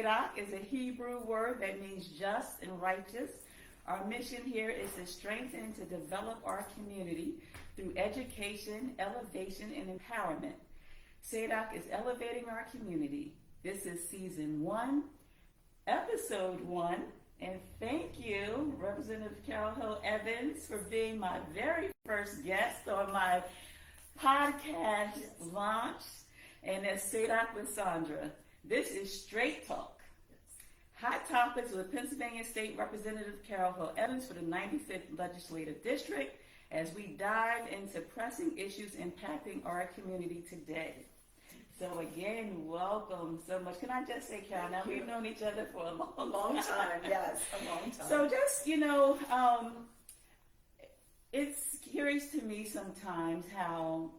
Sadak is a Hebrew word that means just and righteous. Our mission here is to strengthen and to develop our community through education, elevation, and empowerment. Sadak is elevating our community. This is season 1, episode 1, and thank you, Representative Carol Hill Evans, for being my very first guest on my podcast launch, and that's Sadak with Sandra. This is Straight Talk. Hot Topics with Pennsylvania State Representative Carol Hill Evans for the 95th Legislative District as we dive into pressing issues impacting our community today. So again, welcome so much. Can I just say, Carol, now we've known each other for a long time. Yes, a long time. So just, it's curious to me sometimes how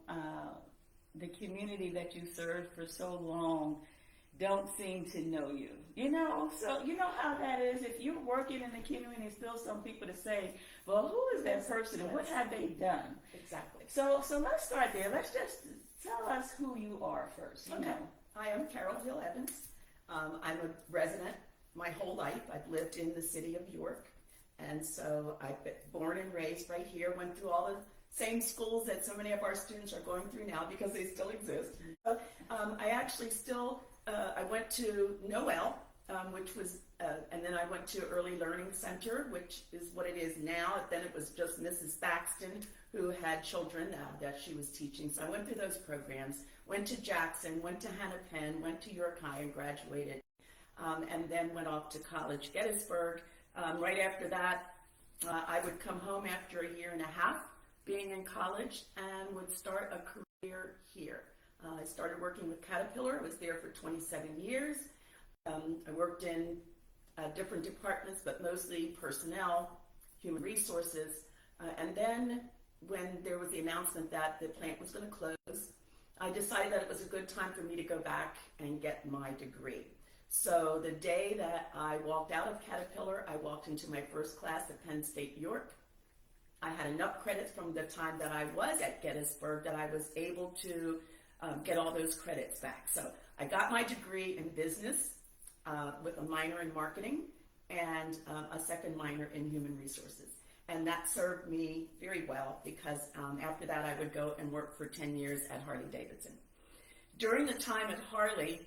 the community that you served for so long don't seem to know you. So you know how that is. If you're working in the community, still some people to say, well, who is that person and what have they done? Exactly. So let's start there. Let's just tell us who you are first. Okay. I am Carol Hill Evans. I'm a resident my whole life. I've lived in the city of York. And so I've been born and raised right here, went through all the same schools that so many of our students are going through now because they still exist. So, I actually still, I went to Noel, which was, and then I went to Early Learning Center, which is what it is now. Then it was just Mrs. Thaxton who had children that she was teaching. So I went through those programs, went to Jackson, went to Hennepin, went to York High and graduated, and then went off to college, Gettysburg. Right after that, I would come home after a year and a half being in college and would start a career here. I started working with Caterpillar. I was there for 27 years. I worked in different departments, but mostly personnel, human resources. And then when there was the announcement that the plant was going to close, I decided that it was a good time for me to go back and get my degree. So the day that I walked out of Caterpillar, I walked into my first class at Penn State York. I had enough credits from the time that I was at Gettysburg that I was able to get all those credits back. So I got my degree in business with a minor in marketing and a second minor in human resources. And that served me very well because after that I would go and work for 10 years at Harley-Davidson. During the time at Harley,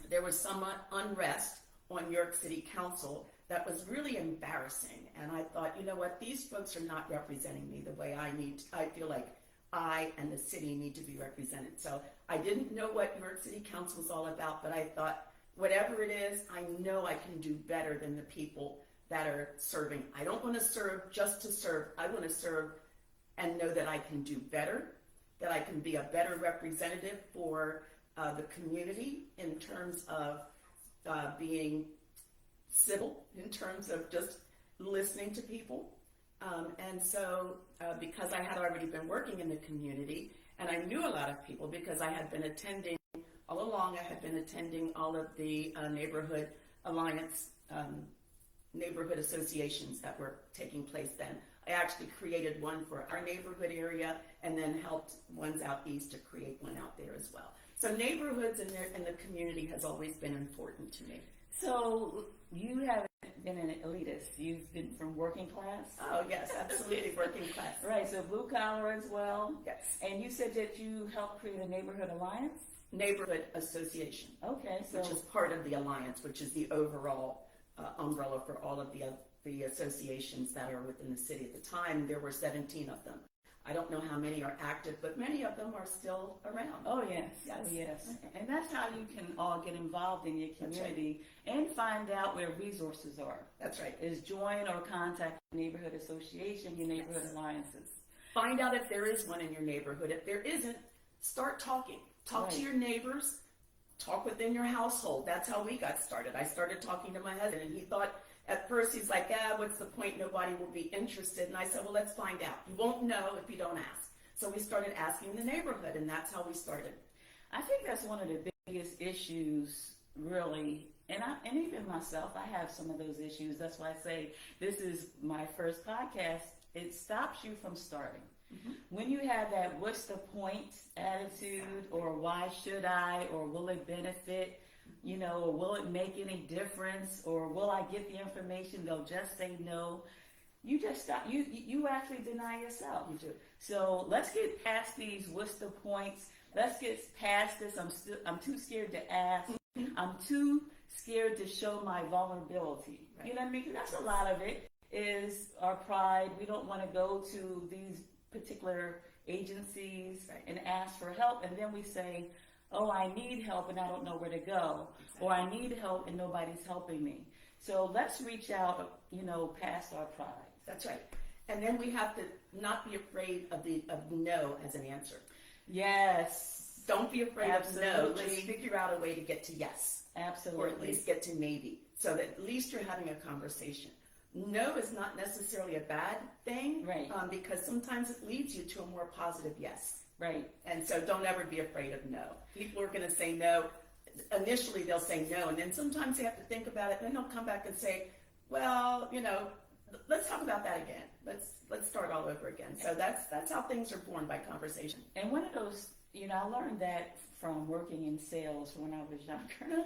there was some unrest on York City Council that was really embarrassing. And I thought, you know what, these folks are not representing me the way I feel like I and the city need to be represented. So I didn't know what York City Council was all about, but I thought, whatever it is, I know I can do better than the people that are serving. I don't want to serve just to serve. I want to serve and know that I can do better, that I can be a better representative for the community in terms of being civil, in terms of just listening to people. And so because I had already been working in the community and I knew a lot of people because I had been attending all along, I had been attending all of the neighborhood alliance, neighborhood associations that were taking place then. I actually created one for our neighborhood area and then helped ones out east to create one out there as well. So neighborhoods and the community has always been important to me. So you haven't been an elitist. You've been from working class? Oh, yes, absolutely, working class. Right, so blue collar as well? Yes. And you said that you helped create a neighborhood alliance? Neighborhood association. Okay, so. Which is part of the alliance, which is the overall umbrella for all of the associations that are within the city. At the time, there were 17 of them. I don't know how many are active, but many of them are still around. Oh, yes. Yes. Oh, yes. And that's how you can all get involved in your community and find out where resources are. That's right. Is join or contact your neighborhood association, your neighborhood alliances. Find out if there is one in your neighborhood. If there isn't, start talking. Talk to your neighbors. Talk within your household. That's how we got started. I started talking to my husband, and he thought, at first, he's like, what's the point? Nobody will be interested. And I said, well, let's find out. You won't know if you don't ask. So we started asking the neighborhood, and that's how we started. I think that's one of the biggest issues, really. And even myself, I have some of those issues. That's why I say this is my first podcast. It stops you from starting. Mm-hmm. When you have that what's the point attitude or why should I or will it benefit, or will it make any difference, or will I get the information? They'll just say no. You just stop. You actually deny yourself. You do. So let's get past these what's the points. Let's get past this. I'm too scared to ask. I'm too scared to show my vulnerability. Right. You know what I mean? That's a lot of it, is our pride. We don't want to go to these particular agencies and ask for help, and then we say, oh, I need help and I don't know where to go, or I need help and nobody's helping me. So let's reach out, past our pride. That's right. And then we have to not be afraid of no as an answer. Yes. Don't be afraid Absolutely. of no. Let's figure out a way to get to yes. Absolutely. Or at least get to maybe, so that at least you're having a conversation. No is not necessarily a bad thing, Right. Because sometimes it leads you to a more positive yes. Right. And so don't ever be afraid of no. People are going to say no. Initially, they'll say no, and then sometimes they have to think about it. Then they'll come back and say, well, let's talk about that again. Let's start all over again. So that's how things are born, by conversation. And one of those, I learned that from working in sales when I was younger.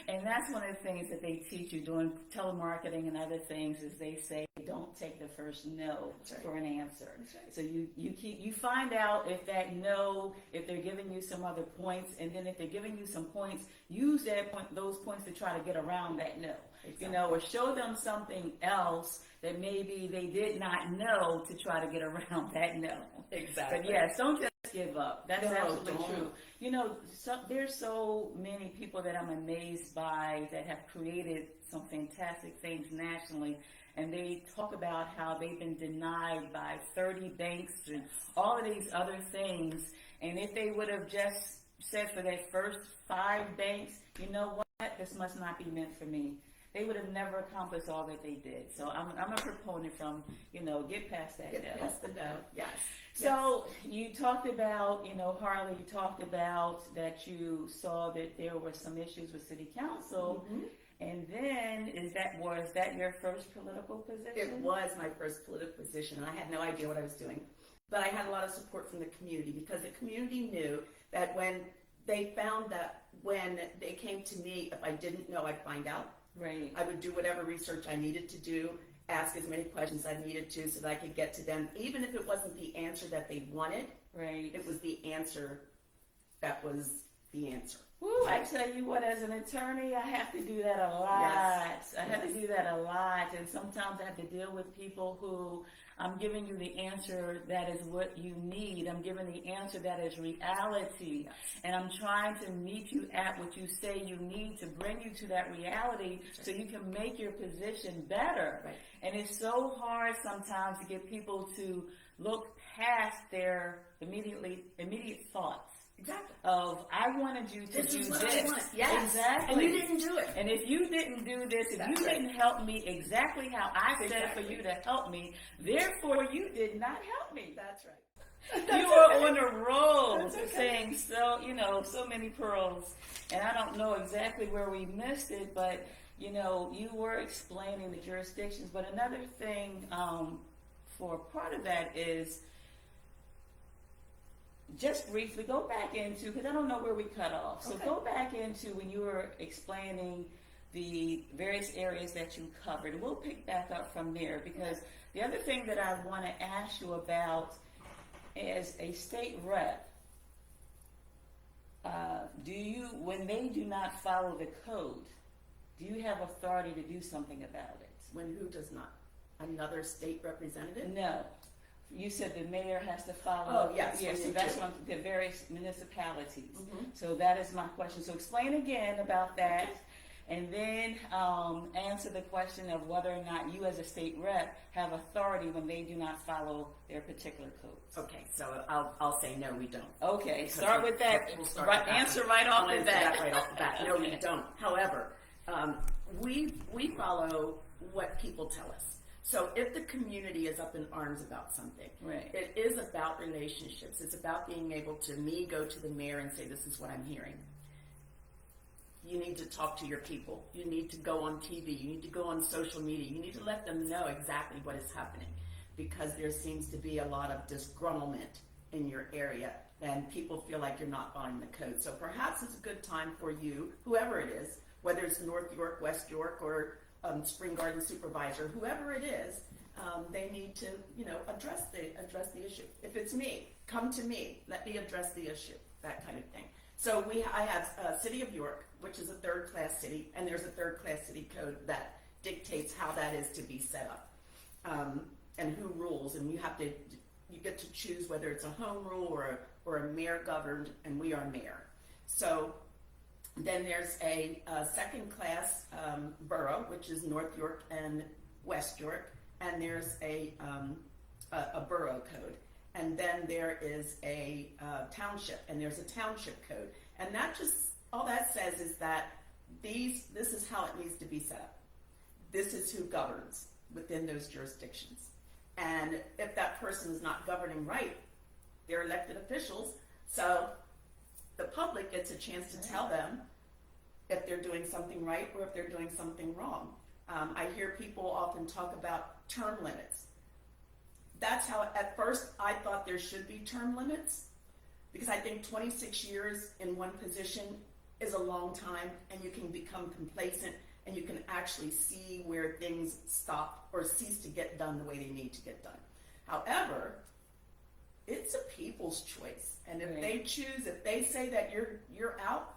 And that's one of the things that they teach you doing telemarketing and other things, is they say, don't take the first no for an answer. Right. So you find out if that no, if they're giving you some other points, and then if they're giving you some points, use those points to try to get around that no. Exactly. Or show them something else that maybe they did not know, to try to get around that no. Exactly. But yes, don't just give up. That's absolutely don't. true. There's so many people that I'm amazed by that have created some fantastic things nationally, and they talk about how they've been denied by 30 banks and all of these other things. And if they would have just said for their first 5 banks, you know what, this must not be meant for me, they would have never accomplished all that they did. So I'm a proponent from, get past that. Get past the no. Yes. So you talked about, Harley, you talked about that you saw that there were some issues with city council. Mm-hmm. And then, was that your first political position? It was my first political position, and I had no idea what I was doing. But I had a lot of support from the community, because the community knew that when they found that when they came to me, if I didn't know, I'd find out. Right. I would do whatever research I needed to do, ask as many questions I needed to, so that I could get to them. Even if it wasn't the answer that they wanted, Right. it was the answer that was the answer. Woo, I tell you what, as an attorney, I have to do that a lot. Yes. I have to do that a lot, and sometimes I have to deal with people who, I'm giving you the answer that is what you need. I'm giving the answer that is reality. Yes. And I'm trying to meet you at what you say you need to bring you to that reality, so you can make your position better. Right. And it's so hard sometimes to get people to look past their immediate thoughts. Exactly. Of, I wanted you to This do is what this. I want. Yes. Exactly. And you didn't do it. And if you didn't do this, if That's you right. didn't help me exactly how I said Exactly. for you to help me, therefore you did not help me. That's right. You were on a roll, That's okay. saying so many pearls. And I don't know exactly where we missed it, but you were explaining the jurisdictions. But another thing for part of that is, just briefly go back into, because I don't know where we cut off. So Okay. go back into when you were explaining the various areas that you covered. And we'll pick back up from there, because the other thing that I want to ask you about as a state rep, when they do not follow the code, do you have authority to do something about it? When who does not? Another state representative? No. You said the mayor has to follow. Oh, yes, Yes, we so do. that's one, the various municipalities. Mhm. So that is my question. So explain again about that, and then answer the question of whether or not you as a state rep have authority when they do not follow their particular codes. Okay, so I'll say no, we don't. Okay, start with that. We'll start Right, with that answer one. right off I'll the answer bat. that right off the bat. No, we Okay. don't. However, we follow what people tell us. So if the community is up in arms about something, Right. it is about relationships. It's about being able to go to the mayor and say, this is what I'm hearing. You need to talk to your people. You need to go on TV. You need to go on social media. You need to let them know exactly what is happening, because there seems to be a lot of disgruntlement in your area, then people feel like you're not following the code. So perhaps it's a good time for you, whoever it is, whether it's North York, West York, or Spring Garden Supervisor, whoever it is, they need to, address the issue. If it's me, come to me. Let me address the issue. That kind of thing. So I have City of York, which is a third-class city, and there's a third-class city code that dictates how that is to be set up, and who rules. And you get to choose whether it's a home rule or a mayor-governed, and we are mayor. So then there's a second-class borough, which is North York and West York, and there's a borough code. And then there is a township, and there's a township code. And all that says is that this is how it needs to be set up. This is who governs within those jurisdictions. And if that person is not governing right, they're elected officials, so the public gets a chance to tell them if they're doing something right or if they're doing something wrong. I hear people often talk about term limits. That's how, at first, I thought there should be term limits, because I think 26 years in one position is a long time, and you can become complacent, and you can actually see where things stop or cease to get done the way they need to get done. However, it's a people's choice, and if they choose, if they say that you're out,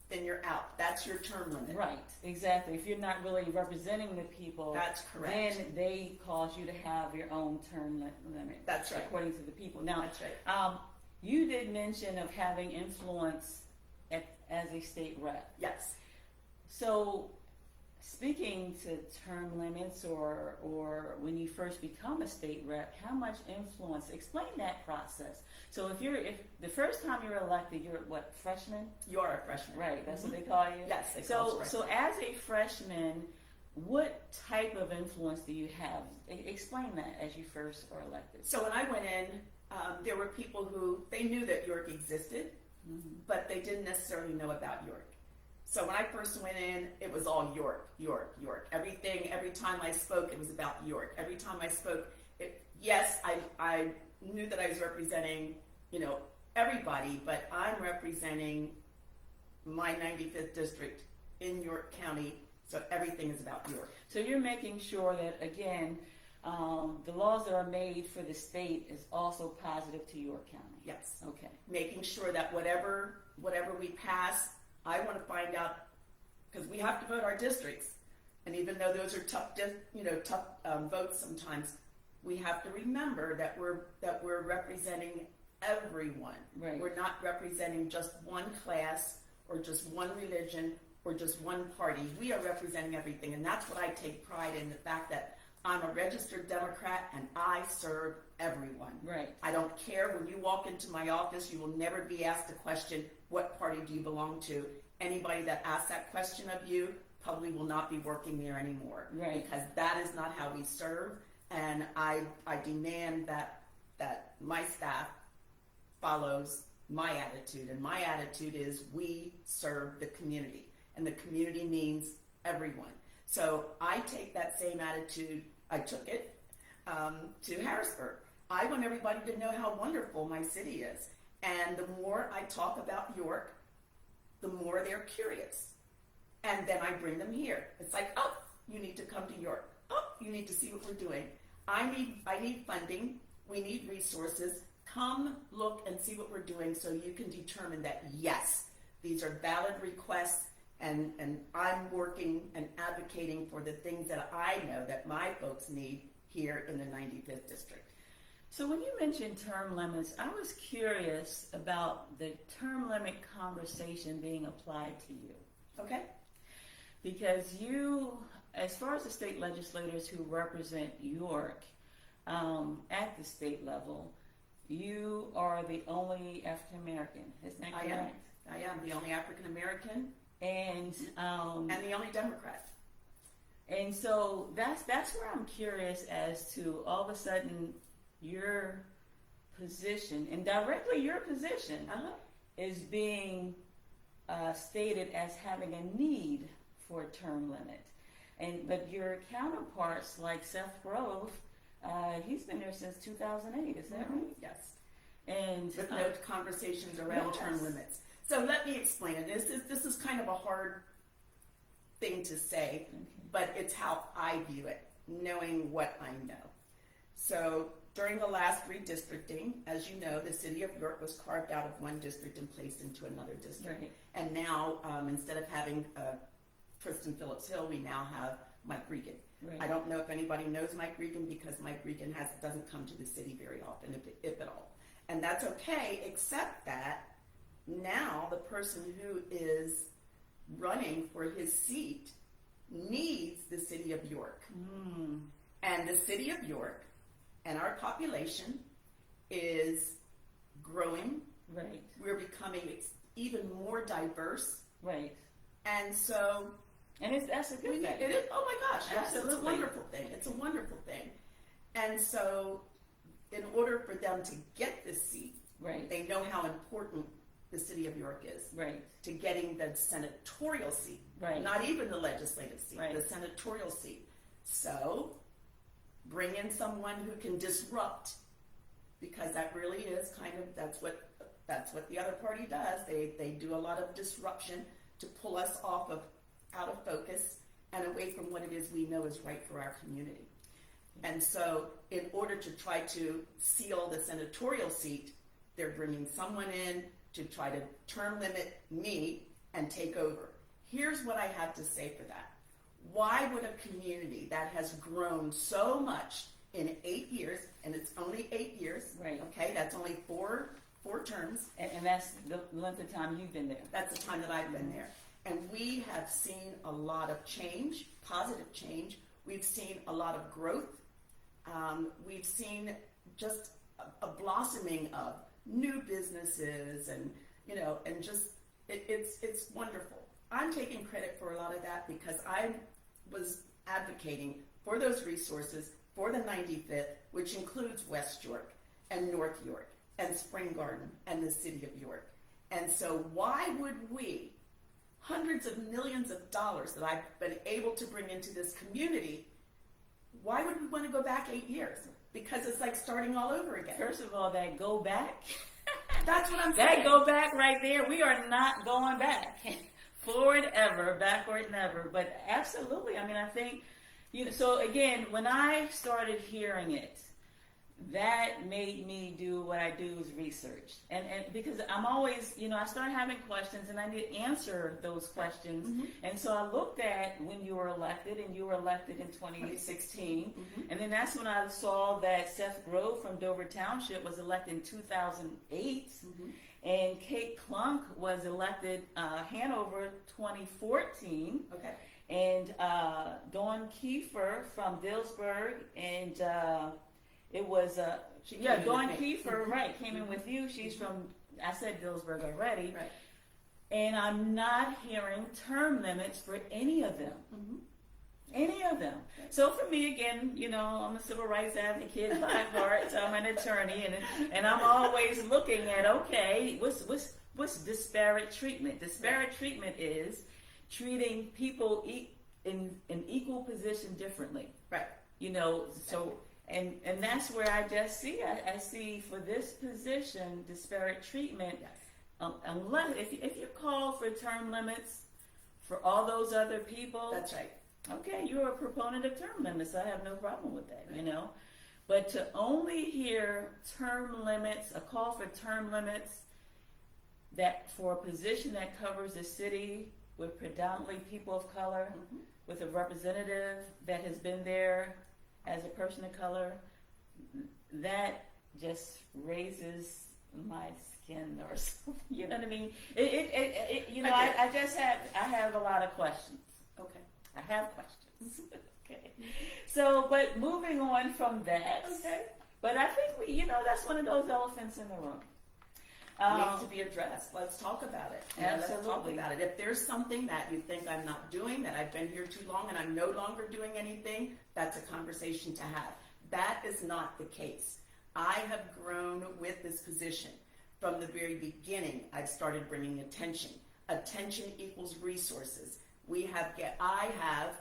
then you're out. That's your term limit. Right, exactly. If you're not really representing the people, that's correct. Then they cause you to have your own term limit. That's right. According to the people. Now, that's right. You did mention of having influence as a state rep. Yes. So, speaking to term limits or when you first become a state rep, how much influence? Explain that process. So if the first time you're elected, you're what, freshman? You are a freshman. Right, that's what they call you? Yes, they call us So as a freshman, what type of influence do you have? Explain that as you first are elected. So when I went in, there were people who, they knew that York existed, but they didn't necessarily know about York. So when I first went in, it was all York, York, York. Every time I spoke, it was about York. Every time I spoke, I knew that I was representing, everybody, but I'm representing my 95th district in York County, so everything is about York. So you're making sure that, again, the laws that are made for the state is also positive to York County. Yes. Okay. Making sure that whatever we pass, I want to find out, because we have to vote our districts, and even though those are tough votes sometimes, we have to remember that we're representing everyone. Right. We're not representing just one class or just one religion or just one party. We are representing everything, and that's what I take pride in, the fact that I'm a registered Democrat and I serve everyone. Right. I don't care. When you walk into my office, you will never be asked the question, what party do you belong to? Anybody that asks that question of you probably will not be working there anymore. Right. Because that is not how we serve, and I demand that my staff follows my attitude, and my attitude is we serve the community, and the community means everyone. So I take that same attitude, I took it to Harrisburg. I want everybody to know how wonderful my city is. And the more I talk about York, the more they're curious. And then I bring them here. It's like, oh, you need to come to York. Oh, you need to see what we're doing. I need funding. We need resources. Come look and see what we're doing so you can determine that, yes, these are valid requests, and I'm working and advocating for the things that I know that my folks need here in the 95th district. So when you mentioned term limits, I was curious about the term limit conversation being applied to you. Okay. Because you, as far as the state legislators who represent York at the state level, you are the only African American. Isn't that correct? I am the only African American and the only Democrat. And so that's where I'm curious as to all of a sudden your position, and directly your position, is being stated as having a need for a term limit. But your counterparts like Seth Grove, he's been there since 2008, is that right? Yes. And with no conversations around term yes. limits. So let me explain it. This is kind of a hard thing to say, but it's how I view it, knowing what I know. So during the last redistricting, as you know, the city of York was carved out of one district and placed into another district. Right. And now, instead of having Kristen Phillips Hill, we now have Mike Regan. Right. I don't know if anybody knows Mike Regan because Mike Regan doesn't come to the city very often, if at all. And that's okay, except that now the person who is running for his seat needs the city of York. And the city of York and our population is growing. Right. We're becoming even more diverse. Right. And so And that's a good thing. oh my gosh, yes, it's a Absolutely. wonderful thing. It's a wonderful thing. And so in order for them to get this seat, Right. they know how important the city of York is Right. to getting the senatorial seat, Right. not even the legislative seat, Right. the senatorial seat. So bring in someone who can disrupt, because that really is kind of, that's what the other party does. They do a lot of disruption to pull us out of focus and away from what it is we know is right for our community. And so in order to try to seal the senatorial seat, they're bringing someone in to try to term limit me and take over. Here's what I have to say for that. Why would a community that has grown so much in 8 years, and it's only 8 years, Right. okay, that's only four terms, And that's the length of time you've been there. that's the time that I've been there. And we have seen a lot of change, positive change. We've seen a lot of growth. We've seen just a blossoming of new businesses, and and just it's wonderful. I'm taking credit for a lot of that because I was advocating for those resources for the 95th, which includes West York and North York and Spring Garden and the city of York. And so why would we, hundreds of millions of dollars that I've been able to bring into this community, why would we want to go back 8 years? Because it's like starting all over again. First of all, that go back. That's what I'm saying. That go back right there. We are not going back. Forward ever, backward never. But absolutely. I mean, I think, so again, when I started hearing it, that made me do what I do is research. And because I'm always, I start having questions and I need to answer those questions. Mm-hmm. And so I looked at when you were elected, and you were elected in 2016. Mm-hmm. And then that's when I saw that Seth Grove from Dover Township was elected in 2008. Mm-hmm. And Kate Klunk was elected Hanover 2014. Okay. And Dawn Kiefer from Dillsburg, and it was She came in Dawn with me. Kiefer, right, came in with you. She's from, I said Dillsburg already. Right. And I'm not hearing term limits for any of them. Mm-hmm. Any of them. So for me, again, I'm a civil rights advocate by heart. So I'm an attorney, and I'm always looking at, okay, what's disparate treatment? Disparate treatment is treating people in an equal position differently. Right. So and that's where I just see. I see for this position disparate treatment. Yes. Unless if you call for term limits for all those other people, That's right. okay, you're a proponent of term limits. I have no problem with that, But to only hear term limits, a call for term limits, that for a position that covers a city with predominantly people of color, Mm-hmm. with a representative that has been there as a person of color, that just raises my skin or something. You know what I mean? I have a lot of questions. Okay. I have questions. Okay. So, but moving on from that. Okay. But I think that's one of those elephants in the room. Needs to be addressed. Let's talk about it. Let's talk Absolutely. about it. If there's something that you think I'm not doing, that I've been here too long and I'm no longer doing anything, that's a conversation to have. That is not the case. I have grown with this position. From the very beginning, I've started bringing attention. Attention equals resources. I have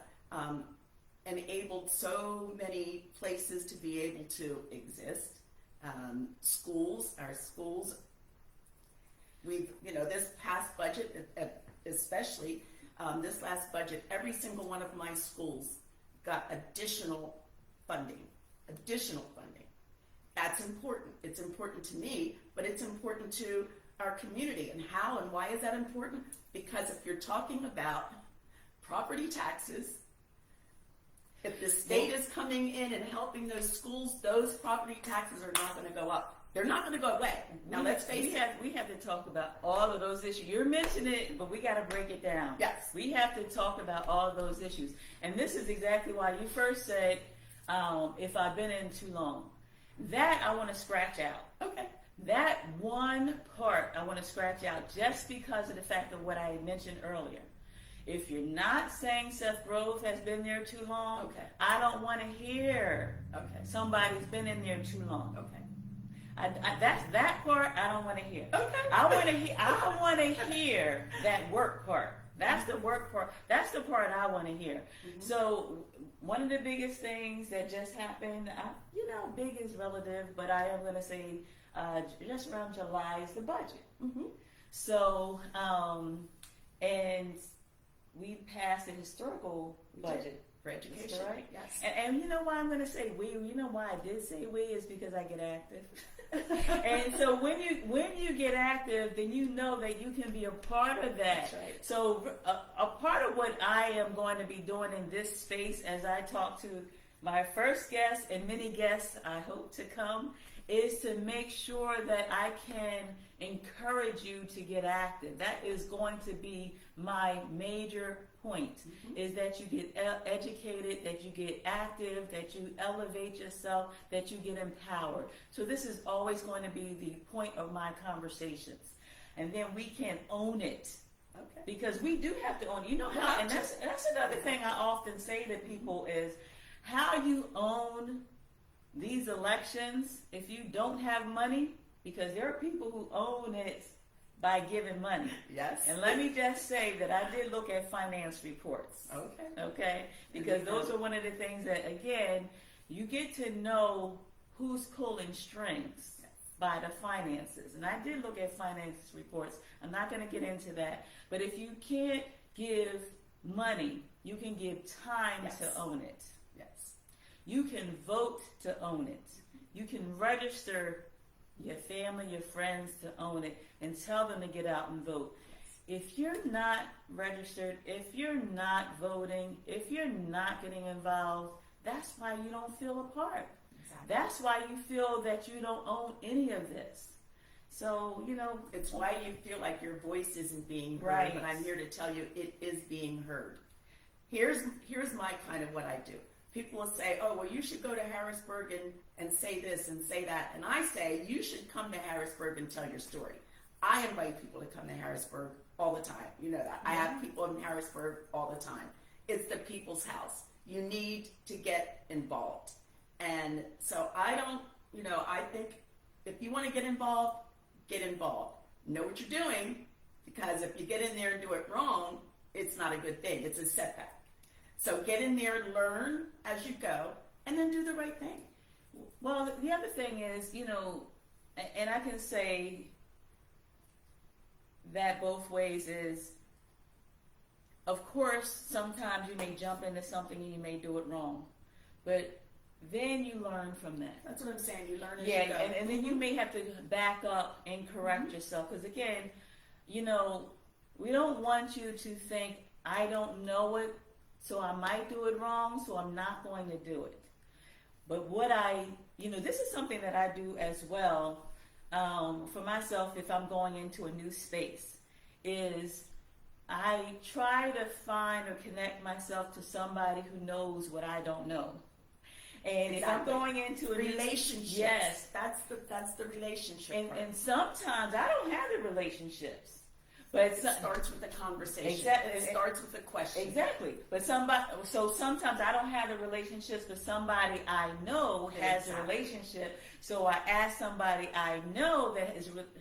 enabled so many places to be able to exist, Our schools, this past budget, especially this last budget, every single one of my schools got additional funding. That's important. It's important to me, but it's important to our community. And how and why is that important? Because if you're talking about property taxes, if the state is coming in and helping those schools, those property taxes are not going to go up. They're not going to go away. Now let's face it. We have to talk about all of those issues. You're mentioning it, but we got to break it down. Yes. We have to talk about all of those issues. And this is exactly why you first said, if I've been in too long. That I want to scratch out. Okay. That one part I want to scratch out just because of the fact of what I mentioned earlier. If you're not saying Seth Grove has been there too long, okay, I don't want to hear somebody's been in there too long. Okay. That part I don't want to hear. Okay. I want to hear that work part. That's the work part. That's the part I want to hear. Mm-hmm. So one of the biggest things that just happened, big is relative, but I am going to say just around July is the budget. Mm-hmm. So, and we passed a historical budget. For education, right? Yes. And you know why I'm going to say we? You know why I did say we is because I get active. And so when you get active, then you know that you can be a part of that. That's right. So a part of what I am going to be doing in this space as I talk to my first guest and many guests I hope to come is to make sure that I can encourage you to get active. That is going to be my major point, is that you get educated, that you get active, that you elevate yourself, that you get empowered. So this is always going to be the point of my conversations. And then we can own it. Okay. Because we do have to own it. You know how, and that's another thing I often say to people is how you own these elections if you don't have money, because there are people who own it by giving money. Yes. And let me just say that I did look at finance reports. Okay. Okay? Because those are one of the things that, again, you get to know who's pulling strings by the finances. And I did look at finance reports. I'm not going to get into that. But if you can't give money, you can give time to own it. Yes. You can vote to own it. You can register your family, your friends to own it, and tell them to get out and vote. If you're not registered, if you're not voting, if you're not getting involved, that's why you don't feel a part. Exactly. That's why you feel that you don't own any of this. So, it's why you feel like your voice isn't being heard, right. But I'm here to tell you it is being heard. Here's my kind of what I do. People will say, oh, well, you should go to Harrisburg and say this and say that. And I say, you should come to Harrisburg and tell your story. I invite people to come to Harrisburg all the time. You know that. I have people in Harrisburg all the time. It's the people's house. You need to get involved. And so I think if you want to get involved, get involved. Know what you're doing, because if you get in there and do it wrong, it's not a good thing. It's a setback. So get in there, learn as you go, and then do the right thing. Well, the other thing is, and I can say that both ways is, of course, sometimes you may jump into something and you may do it wrong. But then you learn from that. That's what I'm saying. You learn as you go. And then you may have to back up and correct yourself. Because again, we don't want you to think, I don't know it, so I might do it wrong, so I'm not going to do it. But this is something that I do as well for myself if I'm going into a new space, is I try to find or connect myself to somebody who knows what I don't know. And if I'm going into a relationship, yes, that's the relationship. And sometimes I don't have the relationships. But it starts with a conversation. Exactly. It starts with a question. Exactly. But sometimes I don't have the relationships, but somebody I know has a relationship. So I ask somebody I know that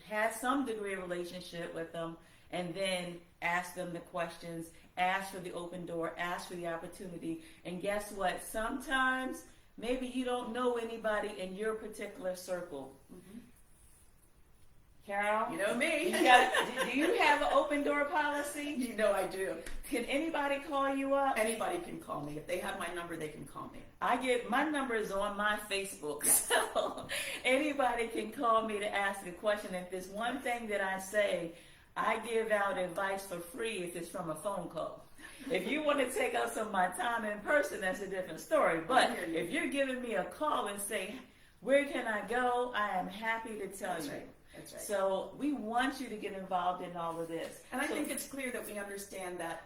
has some degree of relationship with them, and then ask them the questions, ask for the open door, ask for the opportunity. And guess what? Sometimes maybe you don't know anybody in your particular circle. Carol? You know me. Do you have an open door policy? You know I do. Can anybody call you up? Anybody can call me. If they have my number, they can call me. My number is on my Facebook, so anybody can call me to ask a question. If there's one thing that I say, I give out advice for free if it's from a phone call. If you want to take up some of my time in person, that's a different story. But if you're giving me a call and say, where can I go? I am happy to tell you. Right. That's right. So we want you to get involved in all of this. And I think it's clear that we understand that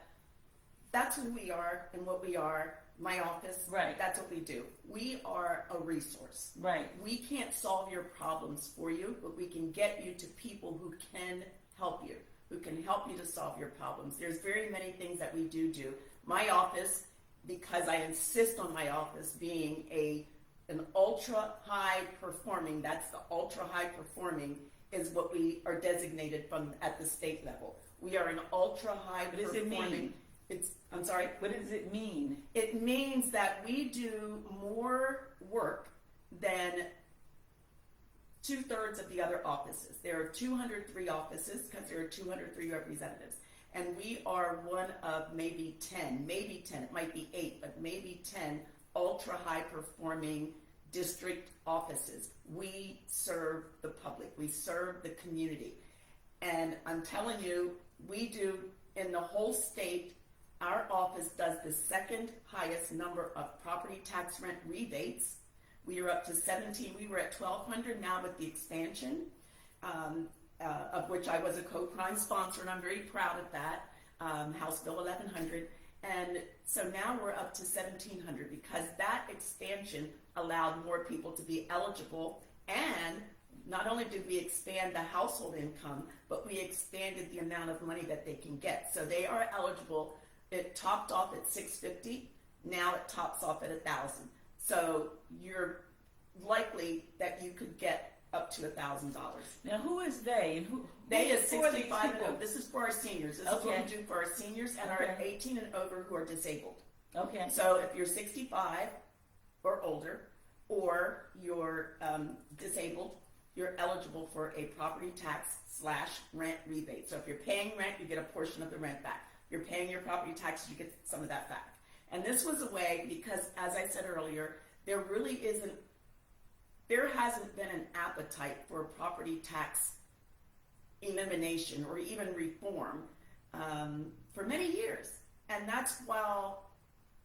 that's who we are and what we are. My office, Right. That's what we do. We are a resource. Right. We can't solve your problems for you, but we can get you to people who can help you, who can help you to solve your problems. There's very many things that we do. My office, because I insist on my office being an ultra high performing, that's the ultra high performing, is what we are designated from at the state level. We are an ultra high performing. What does it mean? I'm sorry? What does it mean? It means that we do more work than 2/3 of the other offices. There are 203 offices because there are 203 representatives. And we are one of maybe 10, it might be 8, but maybe 10 ultra high performing district offices. We serve the public, we serve the community. And I'm telling you, we do in the whole state, our office does the second highest number of property tax rent rebates. We are up to 17, we were at 1,200 now with the expansion, of which I was a co-prime sponsor, and I'm very proud of that, House Bill 1100. And so now we're up to 1,700 because that expansion allowed more people to be eligible. And not only did we expand the household income, but we expanded the amount of money that they can get. So they are eligible. It topped off at $650. Now it tops off at $1,000. So you're likely that you could get up to $1,000. Now, who is they? And who They is who are these 65 and people? over. This is for our seniors. This is what we do for our seniors and our 18 and over who are disabled. Okay. So if you're 65 or older, or you're disabled, you're eligible for a property tax / rent rebate. So if you're paying rent, you get a portion of the rent back. If you're paying your property taxes, you get some of that back. And this was a way, because as I said earlier, there hasn't been an appetite for property tax elimination or even reform for many years. And that's while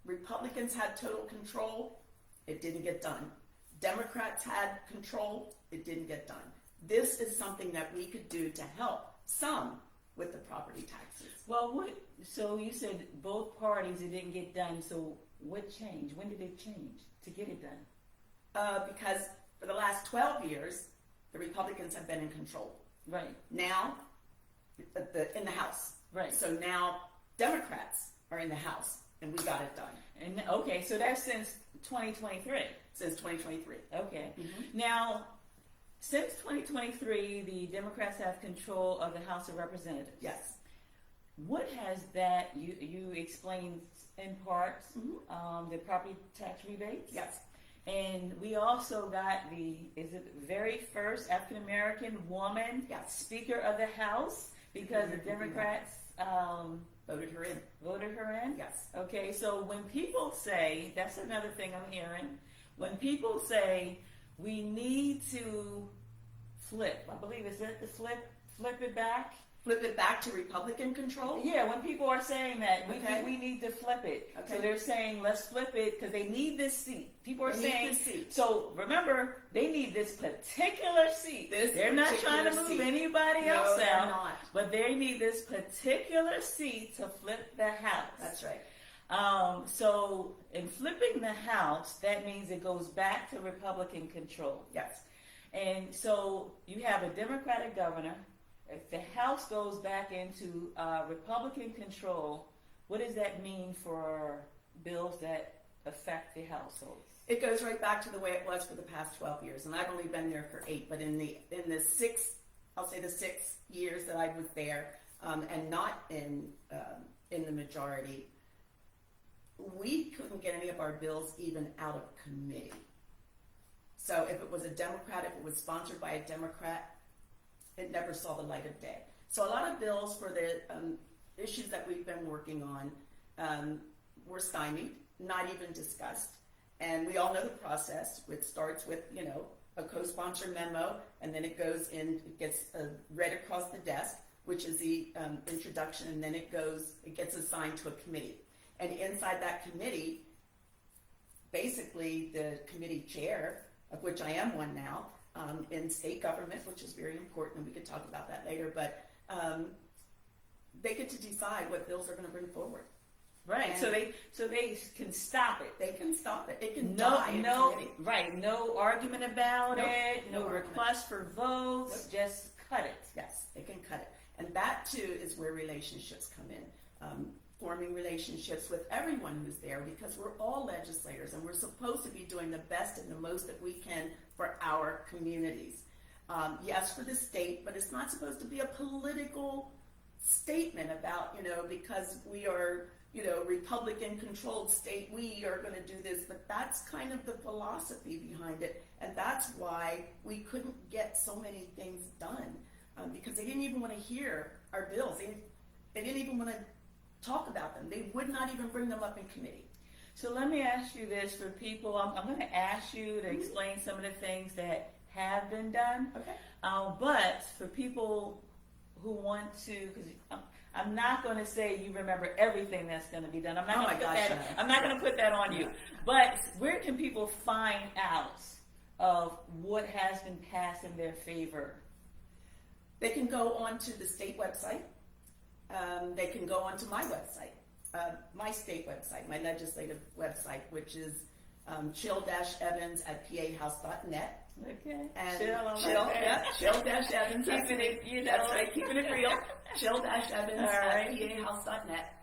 Republicans had total control, it didn't get done. Democrats had control, it didn't get done. This is something that we could do to help some with the property taxes. Well, so you said both parties, it didn't get done. So what changed? When did it change to get it done? Because for the last 12 years, the Republicans have been in control. Right. Now, in the House. Right. So now Democrats are in the House, and we got it done. And okay, so that's since 2023. Since 2023. Okay. Mm-hmm. Now, since 2023, the Democrats have control of the House of Representatives. Yes. What has that, you explained in part, the property tax rebates? Yes. And we also got the very first African-American woman Speaker of the House because the Democrats Voted her in. voted her in? Yes. Okay, so when people say, that's another thing I'm hearing, when people say we need to flip, I believe is that the flip it back? Flip it back to Republican control? Yeah, when people are saying that, Okay. we need to flip it. Okay. So they're saying, let's flip it because they need this seat. People are They need saying, this seat. so remember, they need this particular seat. They're not trying to particular move seat. anybody No, else they're out, not. but they need this particular seat to flip the House. That's right. So in flipping the House, that means it goes back to Republican control. Yes. And so you have a Democratic governor. If the House goes back into Republican control, what does that mean for bills that affect the households? It goes right back to the way it was for the past 12 years, and I've only been there for 8. But in the 6, I'll say the 6 years that I was there, and not in the majority, we couldn't get any of our bills even out of committee. So if it was a Democrat, if it was sponsored by a Democrat, it never saw the light of day. So a lot of bills for the issues that we've been working on were stymied, not even discussed. And we all know the process, which starts with, a co-sponsor memo, and then it goes in, it gets read across the desk, which is the introduction, and then it gets assigned to a committee. And inside that committee, basically the committee chair, of which I am one now, in state government, which is very important, and we could talk about that later, but they get to decide what bills they're going to bring forward. Right. So they can stop it. They can stop it. It can die in committee. Right. No argument about Nope. it. No request for votes. Nope. Just cut it. Yes, they can cut it. And that too is where relationships come in. Forming relationships with everyone who's there, because we're all legislators and we're supposed to be doing the best and the most that we can for our communities. Yes, for the state, but it's not supposed to be a political statement about, because we are, Republican-controlled state, we are going to do this. But that's kind of the philosophy behind it, and that's why we couldn't get so many things done, because they didn't even want to hear our bills. They didn't even want to talk about them. They would not even bring them up in committee. So let me ask you this for people. I'm going to ask you to explain some of the things that have been done. Okay. But for people who want to, because I'm not going to say you remember everything that's going to be done. I'm not going to put that on you. But where can people find out of what has been passed in their favor? They can go onto the state website. They can go onto my website, my state website, my legislative website, which is chill-evans@pahouse.net. Okay. And chill-evans. Keeping it, that's right, keeping it real. Chill-evans@pahouse.net.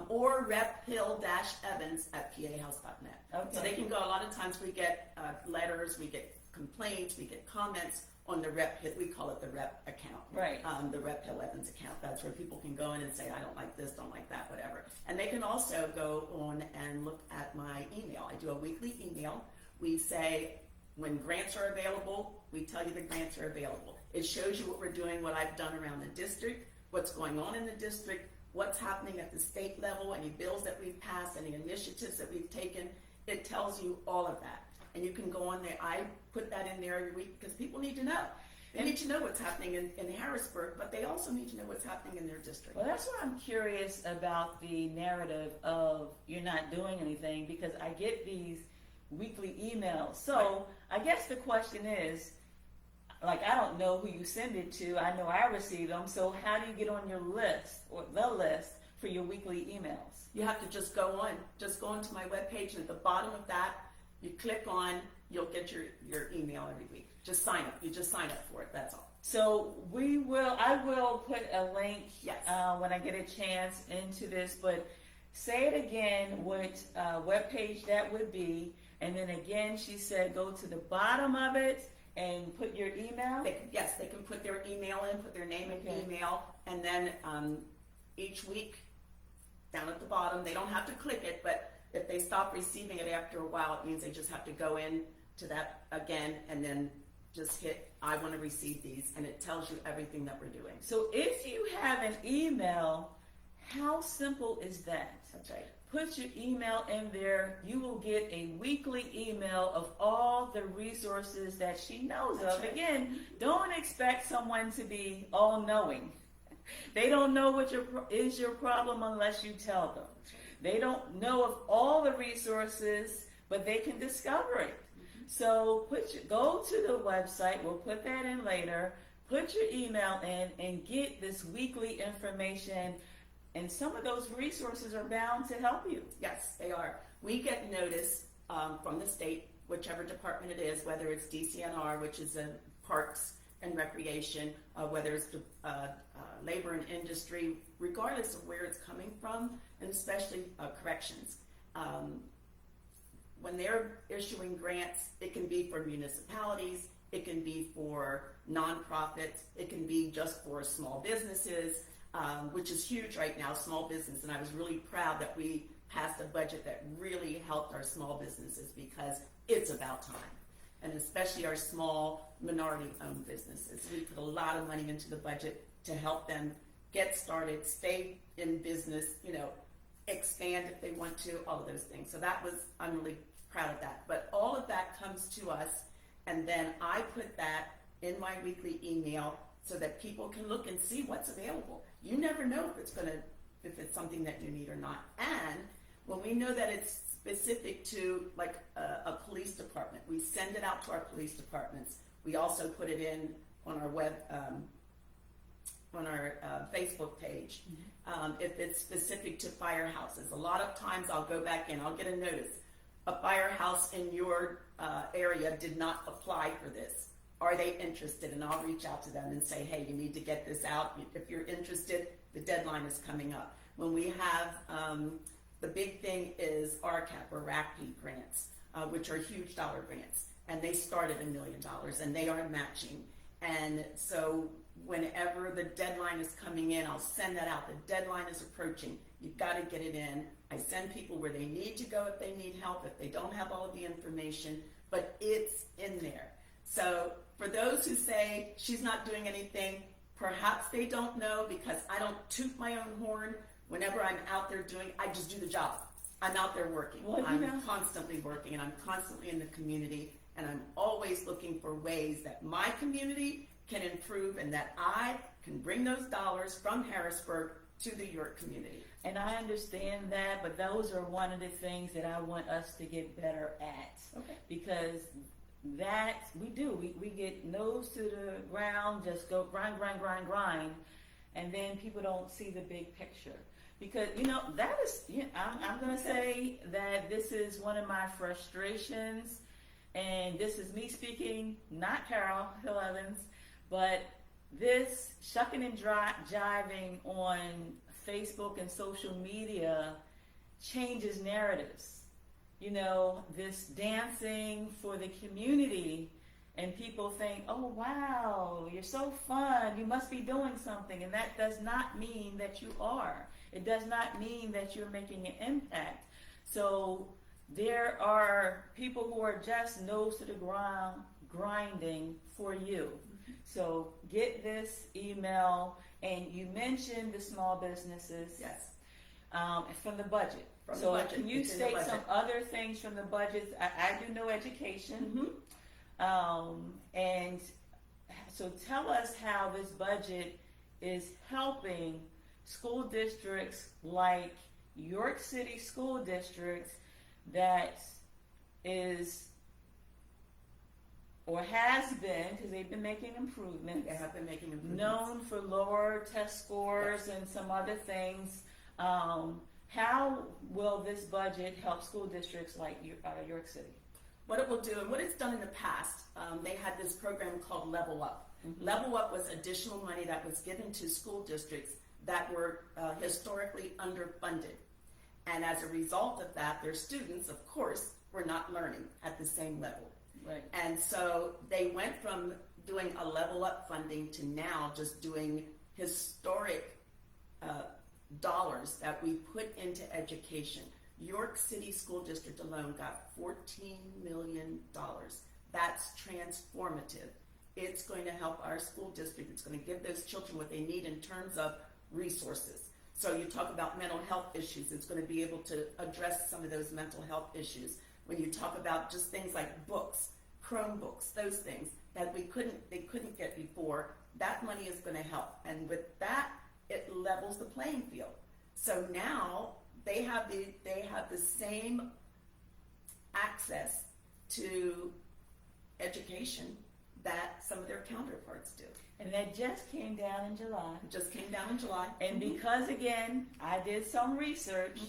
Or rephill-evans@pahouse.net. Okay. So they can go. A lot of times we get letters, we get complaints, we get comments on the we call it the rep account. Right. The Rep Hill Evans account. That's where people can go in and say, I don't like this, don't like that, whatever. And they can also go on and look at my email. I do a weekly email. We say, when grants are available, we tell you the grants are available. It shows you what we're doing, what I've done around the district, what's going on in the district, what's happening at the state level, any bills that we've passed, any initiatives that we've taken. It tells you all of that. And you can go on there. I put that in there every week because people need to know. They need to know what's happening in Harrisburg, but they also need to know what's happening in their district. Well, that's why I'm curious about the narrative of you're not doing anything, because I get these weekly emails. So I guess the question is, I don't know who you send it to. I know I receive them. So how do you get on your list or the list for your weekly emails? You have to just go onto my webpage, and at the bottom of that, you click on, you'll get your email every week. Just sign up. You just sign up for it. That's all. So I will put a link Yes. When I get a chance into this, but say it again, what webpage that would be. And then again, she said, go to the bottom of it and put your email. They can put their email in, put their name and email, and then each week, down at the bottom, they don't have to click it, but if they stop receiving it after a while, it means they just have to go in to that again and then just hit, I want to receive these, and it tells you everything that we're doing. So if you have an email, how simple is that? That's right. Put your email in there. You will get a weekly email of all the resources that she knows That's of. right. Again, don't expect someone to be all-knowing. They don't know what is your problem unless you tell them. They don't know of all the resources, but they can discover it. So go to the website. We'll put that in later. Put your email in and get this weekly information. And some of those resources are bound to help you. Yes, they are. We get notice from the state, whichever department it is, whether it's DCNR, which is Parks and Recreation, whether it's Labor and Industry, regardless of where it's coming from, and especially corrections. When they're issuing grants, it can be for municipalities, it can be for nonprofits, it can be just for small businesses, which is huge right now, small business. And I was really proud that we passed a budget that really helped our small businesses because it's about time. And especially our small minority-owned businesses. We put a lot of money into the budget to help them get started, stay in business, expand if they want to, all of those things. So I'm really proud of that. But all of that comes to us, and then I put that in my weekly email so that people can look and see what's available. You never know if it's something that you need or not. And when we know that it's specific to like a police department, we send it out to our police departments. We also put it in on our on our Facebook page. If it's specific to firehouses, a lot of times I'll go back in, I'll get a notice. A firehouse in your area did not apply for this. Are they interested? And I'll reach out to them and say, hey, you need to get this out. If you're interested, the deadline is coming up. When we have, the big thing is RCAP or RACP grants, which are huge dollar grants. And they start at $1 million and they are matching. And so whenever the deadline is coming in, I'll send that out. The deadline is approaching. You've got to get it in. I send people where they need to go if they need help, if they don't have all of the information, but it's in there. So for those who say she's not doing anything, perhaps they don't know because I don't toot my own horn. Whenever I'm out there I just do the job. I'm out there working. Well, I'm constantly working and I'm constantly in the community and I'm always looking for ways that my community can improve and that I can bring those dollars from Harrisburg to the York community. And I understand that, but those are one of the things that I want us to get better at. Okay. Because that we do. We get nose to the ground, just go grind, and then people don't see the big picture. Because, that is, I'm going to say that this is one of my frustrations, and this is me speaking, not Carol Hill Evans, but this shucking and jiving on Facebook and social media changes narratives. This dancing for the community, and people think, oh wow, you're so fun, you must be doing something, and that does not mean that you are. It does not mean that you're making an impact. So there are people who are just nose to the ground grinding for you. So get this email, and you mentioned the small businesses. Yes. From the budget. From so the budget. Can you It's in the state budget. some other things from the budget? I do know education. And so tell us how this budget is helping school districts like York City School District that is or has been, because they've been making improvements, They have been making improvements. known for lower test scores and some other things. How will this budget help school districts like York City? What it will do, and what it's done in the past, they had this program called Level Up. Level Up was additional money that was given to school districts that were historically underfunded. And as a result of that, their students, of course, were not learning at the same level. Right. And so they went from doing a Level Up funding to now just doing historic dollars that we put into education. York City School District alone got $14 million. That's transformative. It's going to help our school district. It's going to give those children what they need in terms of resources. So you talk about mental health issues, it's going to be able to address some of those mental health issues. When you talk about just things like books, Chromebooks, those things that they couldn't get before, that money is going to help. And with that, it levels the playing field. So now they have the same access to education that some of their counterparts do. And that just came down in July. It just came down in July. And because, again, I did some research,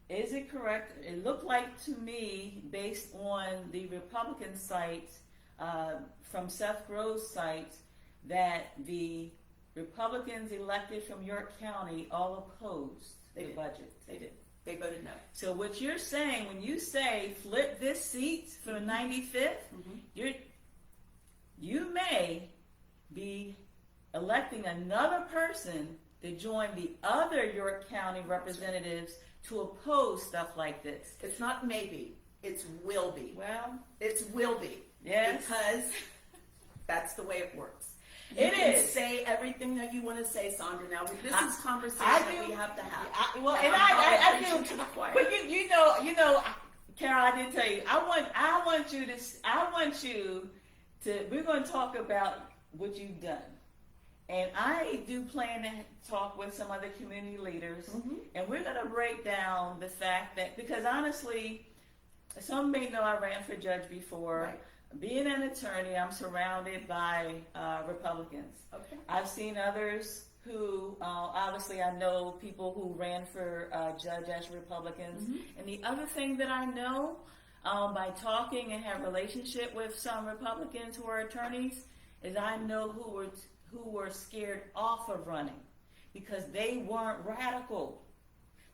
is it correct? It looked like to me, based on the Republican site, from Seth Grove's site, that the Republicans elected from York County all opposed the budget. They did. They voted no. So what you're saying, when you say flip this seat for the 95th, you may be electing another person to join the other York County representatives to oppose stuff like this. It's not maybe, it's will be. Well, It's will be. yes. Because that's the way it works. It You can is. say everything that you want to say, Sandra. Now, this is conversation I that do. we have to have. I preaching do. to the choir. But you know, Carol, I did tell you. I want you to. We're going to talk about what you've done, and I do plan to talk with some other community leaders, and we're going to break down the fact that, because honestly, some may know I ran for judge before. Right. Being an attorney, I'm surrounded by Republicans. Okay. I've seen others who, obviously, I know people who ran for judge as Republicans. And the other thing that I know, by talking and have relationship with some Republicans who are attorneys, is I know who were scared off of running because they weren't radical.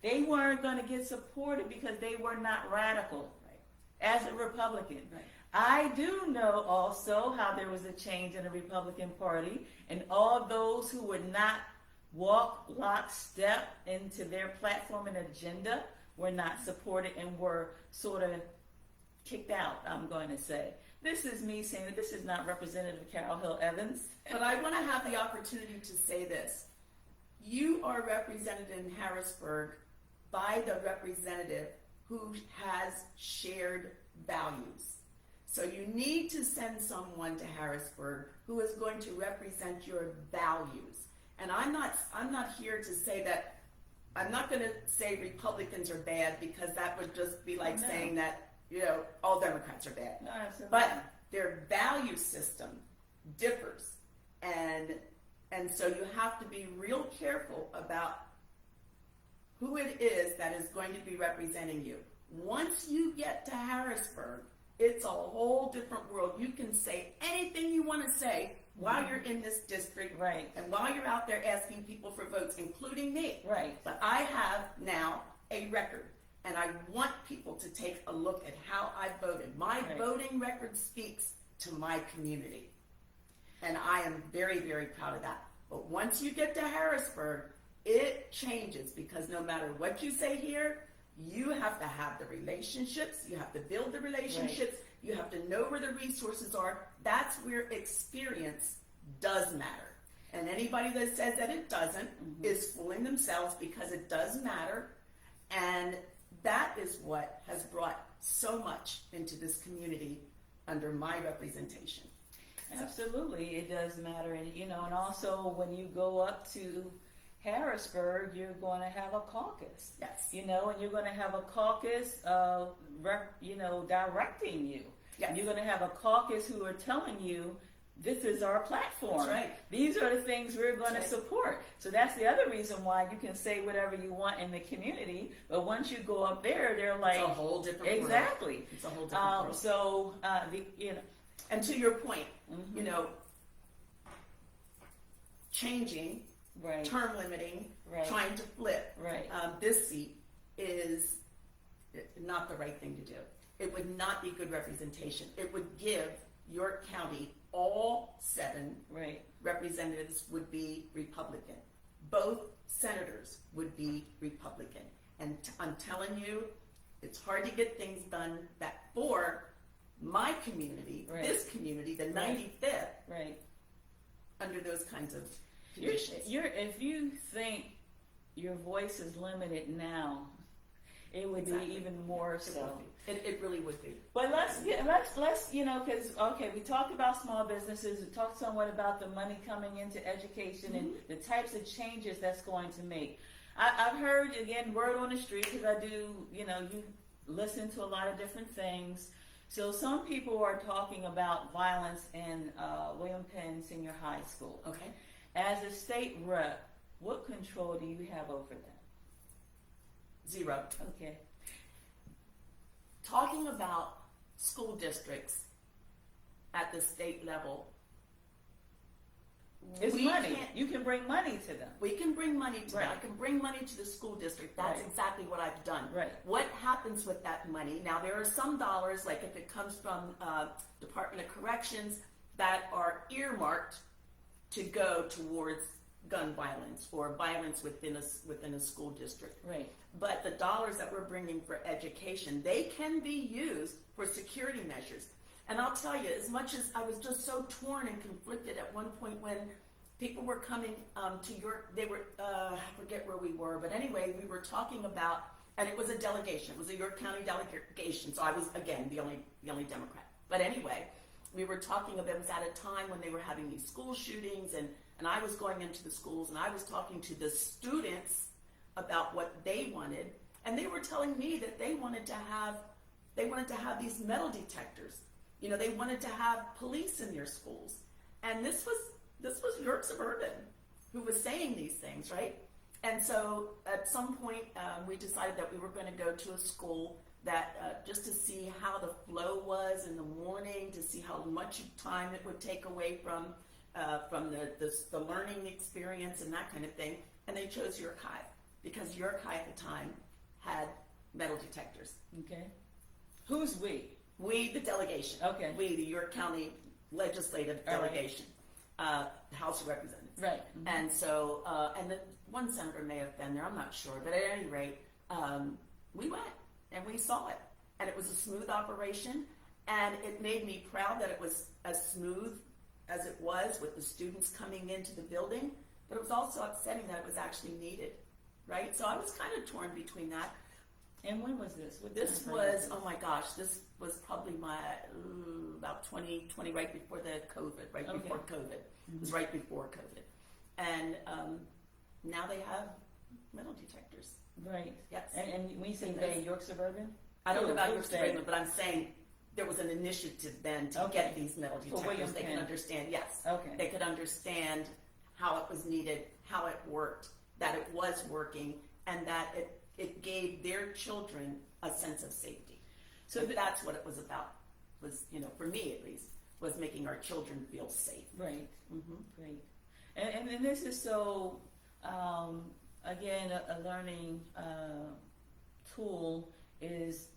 They weren't going to get supported because they were not radical as a Republican. Right. I do know also how there was a change in the Republican Party, and all those who would not walk lockstep into their platform and agenda were not supported and were sort of kicked out, I'm going to say. This is me saying that this is not Representative Carol Hill Evans. But I want to have the opportunity to say this. You are represented in Harrisburg by the representative who has shared values. So you need to send someone to Harrisburg who is going to represent your values. And I'm not here to say that, I'm not going to say Republicans are bad, because that would just be like saying that, all Democrats are bad. No, absolutely. But their value system differs. And so you have to be real careful about who it is that is going to be representing you. Once you get to Harrisburg, it's a whole different world. You can say anything you want to say while you're in this district, Right. and while you're out there asking people for votes, including me. Right. But I have now a record, and I want people to take a look at how I voted. My Right. voting record speaks to my community, and I am very, very proud of that. But once you get to Harrisburg, it changes, because no matter what you say here, you have to have the relationships, you have to build the relationships, you have to know where the resources are. That's where experience does matter. And anybody that says that it doesn't is fooling themselves, because it does matter. And that is what has brought so much into this community under my representation. Absolutely, it does matter. And, and also when you go up to Harrisburg, you're going to have a caucus. Yes. And you're going to have a caucus, directing you. Yes. You're going to have a caucus who are telling you, this is our platform. That's right. These are the things we're going That's to right. support. So that's the other reason why you can say whatever you want in the community, but once you go up there, they're like, It's a whole different world. exactly. It's a whole different world. So, And to your point, changing, right, term limiting, Right. trying to flip right. this seat is not the right thing to do. It would not be good representation. It would give York County, all 7 Right. representatives would be Republican. Both senators would be Republican. And I'm telling you, it's hard to get things done that for my community, Right. this community, the Right. 95th, Right. under those kinds of You're, conditions. if you think your voice is limited now, it would Exactly. be even more so. It really would be. But let's because we talked about small businesses. We talked somewhat about the money coming into education and the types of changes that's going to make. I've heard, again, word on the street, because I do, you listen to a lot of different things. So some people are talking about violence in William Penn Senior High School. Okay. As a state rep, what control do you have over that? 0. Okay. Talking about school districts at the state level, It's we money. can't- You can bring money to them. We can bring money to them. Right. I can bring money to the school district. That's Right. exactly what I've done. Right. What happens with that money? Now, there are some dollars, like if it comes from Department of Corrections, that are earmarked to go towards gun violence or violence within a school district. Right. But the dollars that we're bringing for education, they can be used for security measures. And I'll tell you, as much as I was just so torn and conflicted at one point when people were coming to York, they were, I forget where we were, but anyway, we were talking about, and it was a delegation, it was a York County delegation, so I was, again, the only Democrat. But anyway, we were talking about, it was at a time when they were having these school shootings, and I was going into the schools, and I was talking to the students about what they wanted, and they were telling me that they wanted to have these metal detectors. You know, they wanted to have police in their schools. And this was York Suburban who was saying these things, right? And so at some point, we decided that we were going to go to a school that just to see how the flow was in the morning, to see how much time it would take away from the learning experience and that kind of thing. And they chose York High because York High at the time had metal detectors. Okay. Who's we? We, the delegation. Okay. We, the York County Legislative Delegation, House of Representatives. Right. Mm-hmm. And so, and the one senator may have been there, I'm not sure, but at any rate, we went and we saw it. And it was a smooth operation, and it made me proud that it was as smooth as it was with the students coming into the building, but it was also upsetting that it was actually needed, right? So I was kind of torn between that. And when was this? This was, oh my gosh, this was probably about 2020, right before the COVID, before COVID. It was right before COVID. And now they have metal detectors. Right. Yes. And when you say they, York Suburban? I don't know about York Suburban, but I'm saying there was an initiative then to get these metal detectors. They could understand, yes. Okay. They could understand how it was needed, how it worked, that it was working, and that it gave their children a sense of safety. So that's what it was about, was, you know, for me at least, was making our children feel safe. Right. Mm-hmm. Great. And this is so, again, a learning tool is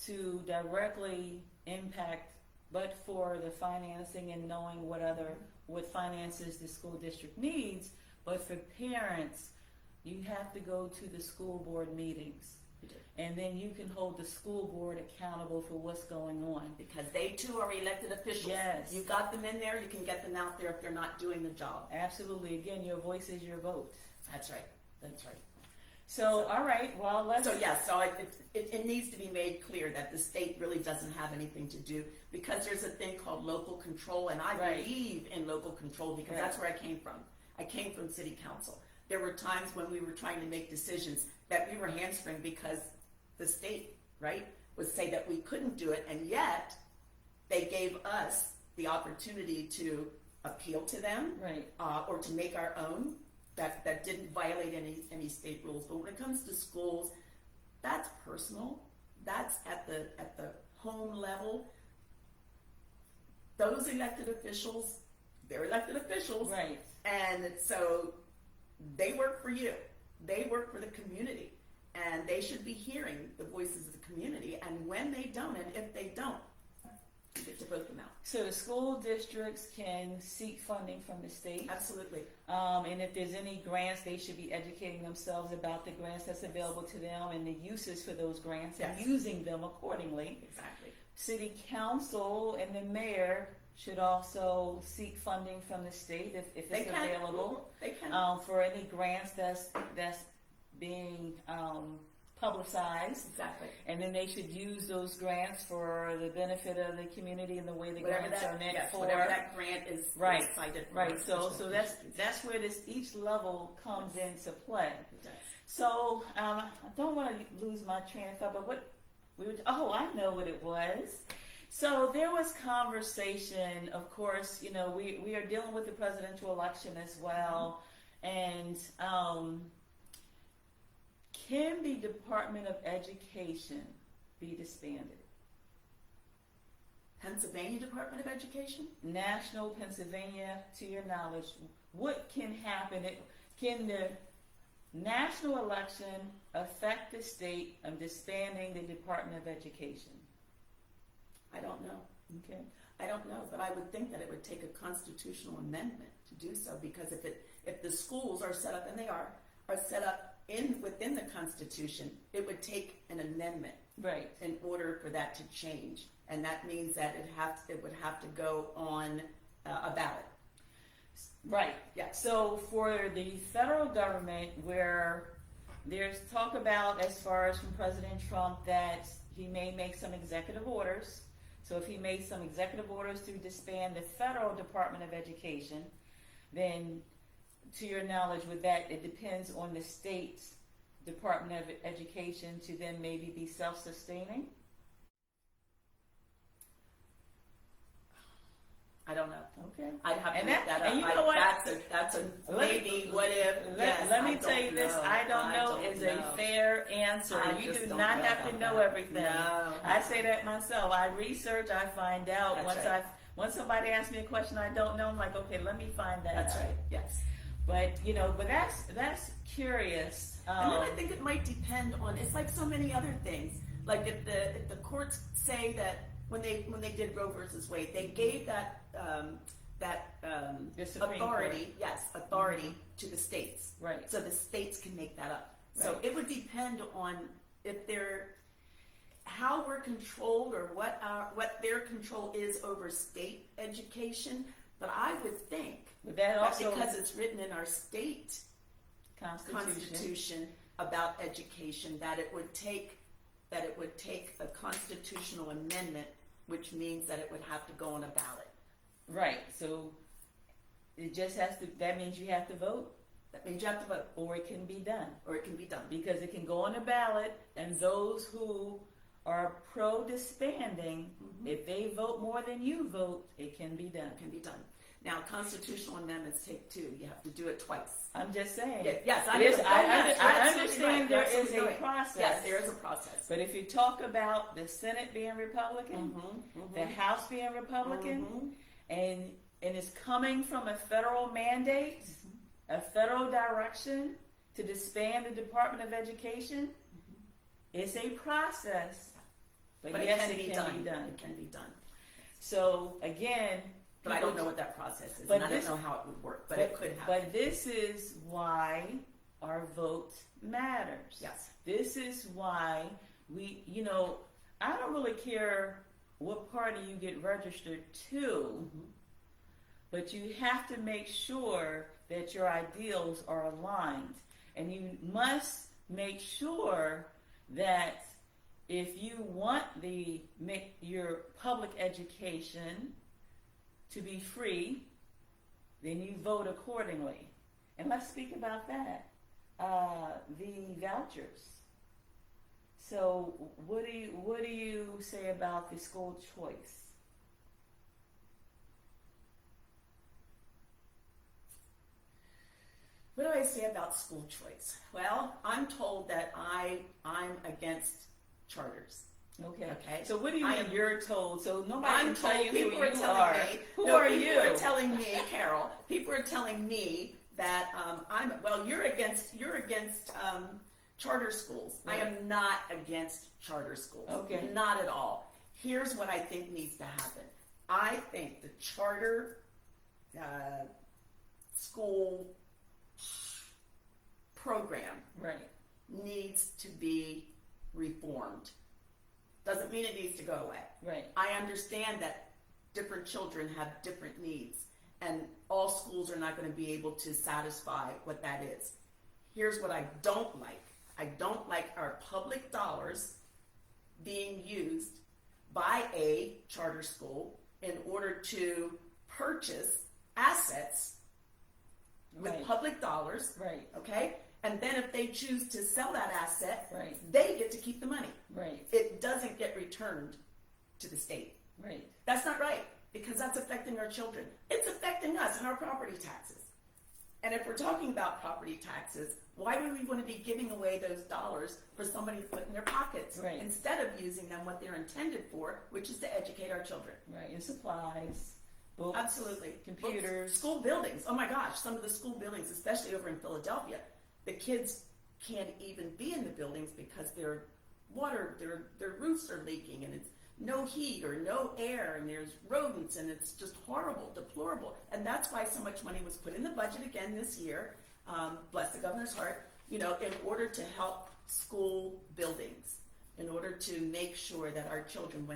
to directly impact, but for the financing and knowing what finances the school district needs, but for parents, you have to go to the school board meetings. And then you can hold the school board accountable for what's going on. Because they too are elected officials. Yes. You got them in there, you can get them out there if they're not doing the job. Absolutely. Again, your voice is your vote. That's right. That's right. So all right, well, let's... So it needs to be made clear that the state really doesn't have anything to do, because there's a thing called local control, and I believe in local control because that's where I came from. I came from city council. There were times when we were trying to make decisions that we were hamstring because the state, right, would say that we couldn't do it, and yet they gave us the opportunity to appeal to them, or to make our own that didn't violate any state rules. But when it comes to schools, that's personal. That's at the home level. Those elected officials, they're elected officials, right? And so they work for you. They work for the community. And they should be hearing the voices of the community. And when they don't, and if they don't, you get to vote them out. So the school districts can seek funding from the state. Absolutely. And if there's any grants, they should be educating themselves about the grants that's available to them and the uses for those grants and using them accordingly. Exactly. City council and the mayor should also seek funding from the state if it's available. They can. For any grants that's being publicized. Exactly. And then they should use those grants for the benefit of the community and the way the grants are meant for. Whatever that grant is cited for. Right. So that's where each level comes into play. So I don't want to lose my train of thought, but I know what it was. So there was conversation, of course, you know, we are dealing with the presidential election as well, and can the Department of Education be disbanded? Pennsylvania Department of Education? National Pennsylvania, to your knowledge, what can happen? Can the national election affect the state of disbanding the Department of Education? I don't know. Okay. I don't know, but I would think that it would take a constitutional amendment to do so, because if the schools are set up, and they are set up within the Constitution, it would take an amendment Right. in order for that to change, and that means that it would have to go on a ballot. Right. Yeah. So for the federal government, where there's talk about, as far as from President Trump, that he may make some executive orders. So if he made some executive orders to disband the federal Department of Education, then to your knowledge, with that, it depends on the state Department of Education to then maybe be self-sustaining? I don't know. Okay. I'd have to And look that up. and you know what? That's a maybe, what if. Let me tell you this, I don't know is a fair answer. I You just do don't not know have to about know that. everything. No. I say that myself. I research, I find out. That's right. Once somebody asks me a question I don't know, I'm like, okay, let me find that That's out. right, yes. But that's curious. And then I think it might depend on, it's like so many other things. Like if the courts say that when they did Roe versus Wade, they gave that The Supreme authority, authority to the states. Right. So the states can make that up. So Right. it would depend on if they're, how we're controlled, or what their control is over state education. But I would think But that also because it's written in our state Constitution about education, that it would take a constitutional amendment, which means that it would have to go on a ballot. Right. So it just has to. That means you have to vote, That means you have to vote, or it can be done. or it can be done. Because it can go on a ballot, and those who are pro disbanding, if they vote more than you vote, it can be done. It can be done. Now, constitutional amendments take two. You have to do it twice. I'm just saying. Yes, I understand understand there is a process. Yes, there is a process. But if you talk about the Senate being Republican, the House being Republican, and it's coming from a federal mandate, a federal direction to disband the Department of Education, it's a process. But yes, it can be done. It can be done. So again, But I don't know what that process is, But and I this- don't know how it would work, but it could happen. But this is why our vote matters. Yes. This is why I don't really care what party you get registered to, but you have to make sure that your ideals are aligned. And you must make sure that if you want your public education to be free, then you vote accordingly. And let's speak about that. The vouchers. So what do you say about the school choice? What do I say about school choice? Well, I'm told that I'm against charters. Okay. So what do you I mean am- you're told? So nobody I'm can tell told, you people who are you telling are. me. Who no, are people you? are telling me, Carol. People are telling me that you're against charter schools. Right. I am not against charter schools. Okay. Not at all. Here's what I think needs to happen. I think the charter school program Right. needs to be reformed. Doesn't mean it needs to go away. Right. I understand that different children have different needs, and all schools are not going to be able to satisfy what that is. Here's what I don't like. I don't like our public dollars being used by a charter school in order to purchase assets with Right. public dollars, Right. okay? And then if they choose to sell that asset, Right. they get to keep the money. Right. It doesn't get returned to the state. Right. That's not right, because that's affecting our children. It's affecting us and our property taxes. And if we're talking about property taxes, why would we want to be giving away those dollars for somebody to put in their pockets Right. instead of using them what they're intended for, which is to educate our children? Right. And supplies, books, Absolutely. computers. Books, school buildings. Oh my gosh, some of the school buildings, especially over in Philadelphia, the kids can't even be in the buildings because their roofs are leaking, and it's no heat or no air, and there's rodents, and it's just horrible, deplorable. And that's why so much money was put in the budget again this year, bless the governor's heart, in order to help school buildings, in order to make sure that our children,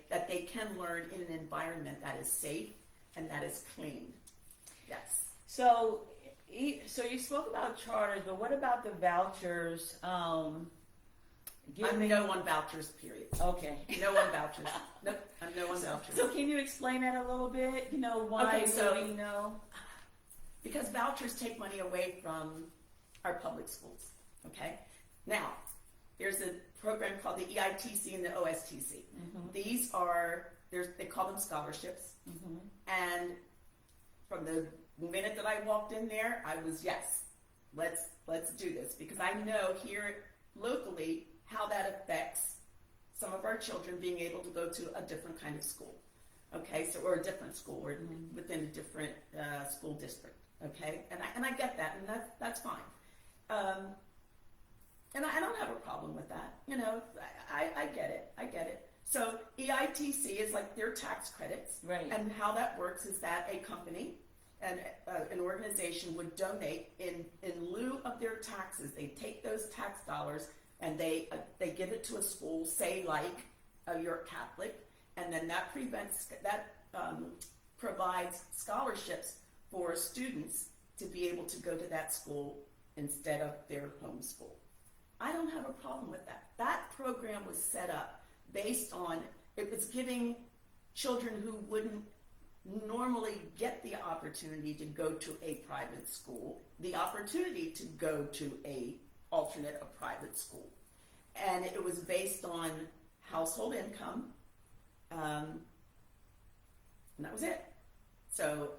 that they can learn in an environment that is safe and that is clean. Yes. So you spoke about charters, but what about the vouchers? I'm no on vouchers, period. Okay. No on vouchers. Nope, I'm no on vouchers. So can you explain that a little bit? Why? Okay, so really, no? Because vouchers take money away from our public schools. Okay. Now, there's a program called the EITC and the OSTC. These are they call them scholarships. And from the minute that I walked in there, I was yes, let's do this, because I know here locally how that affects some of our children being able to go to a different kind of school. Okay, or a different school, or within a different school district. Okay, and I get that, and that's fine. And I don't have a problem with that. I get it. So EITC is like their tax credits. Right. And how that works is that a company and an organization would donate in lieu of their taxes. They take those tax dollars and they give it to a school, say like York Catholic, and then that provides scholarships for students to be able to go to that school instead of their home school. I don't have a problem with that. That program was set up based on, it was giving children who wouldn't normally get the opportunity to go to a private school, the opportunity to go to a private school. And it was based on household income, and that was it. So,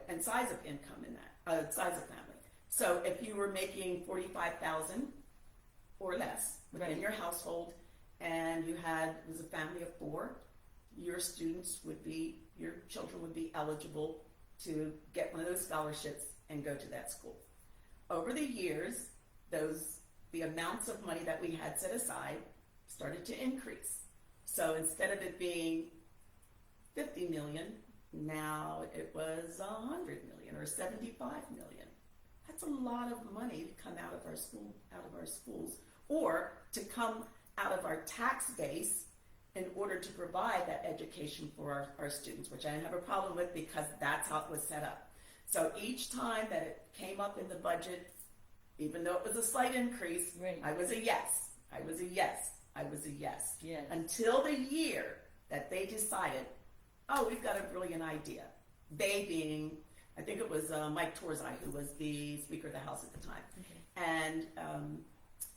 and size of income in that, size of family. So if you were making $45,000 or less within your household, and you was a family of 4, your children would be eligible to get one of those scholarships and go to that school. Over the years, the amounts of money that we had set aside started to increase. So instead of it being $50 million, now it was $100 million or $75 million. That's a lot of money to come out of our schools, or to come out of our tax base in order to provide that education for our students, which I didn't have a problem with because that's how it was set up. So each time that it came up in the budget, even though it was a slight increase, I was a yes. Yes. Until the year that they decided, we've got a brilliant idea. They being, I think it was Mike Torzai, who was the Speaker of the House at the time. Okay. And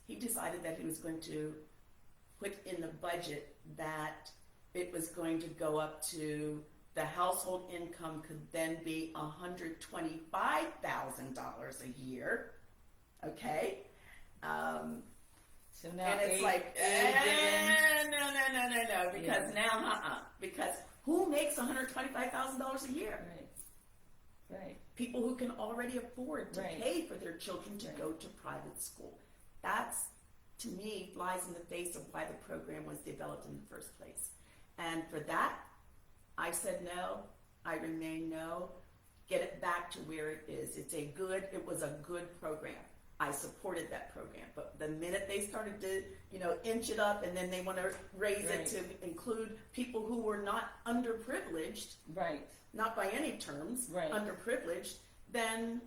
he decided that he was going to put in the budget that it was going to go up to, the household income could then be $125,000 a year. Okay? So now, and it's like, no, because now, because who makes $125,000 a year? Right. People who can already afford to pay for their children to go to private school. That's, to me, flies in the face of why the program was developed in the first place. And for that, I said no, I remain no, get it back to where it is. It was a good program. I supported that program, but the minute they started to, inch it up, and then they want to raise it to include people who were not underprivileged, not by any terms, underprivileged, then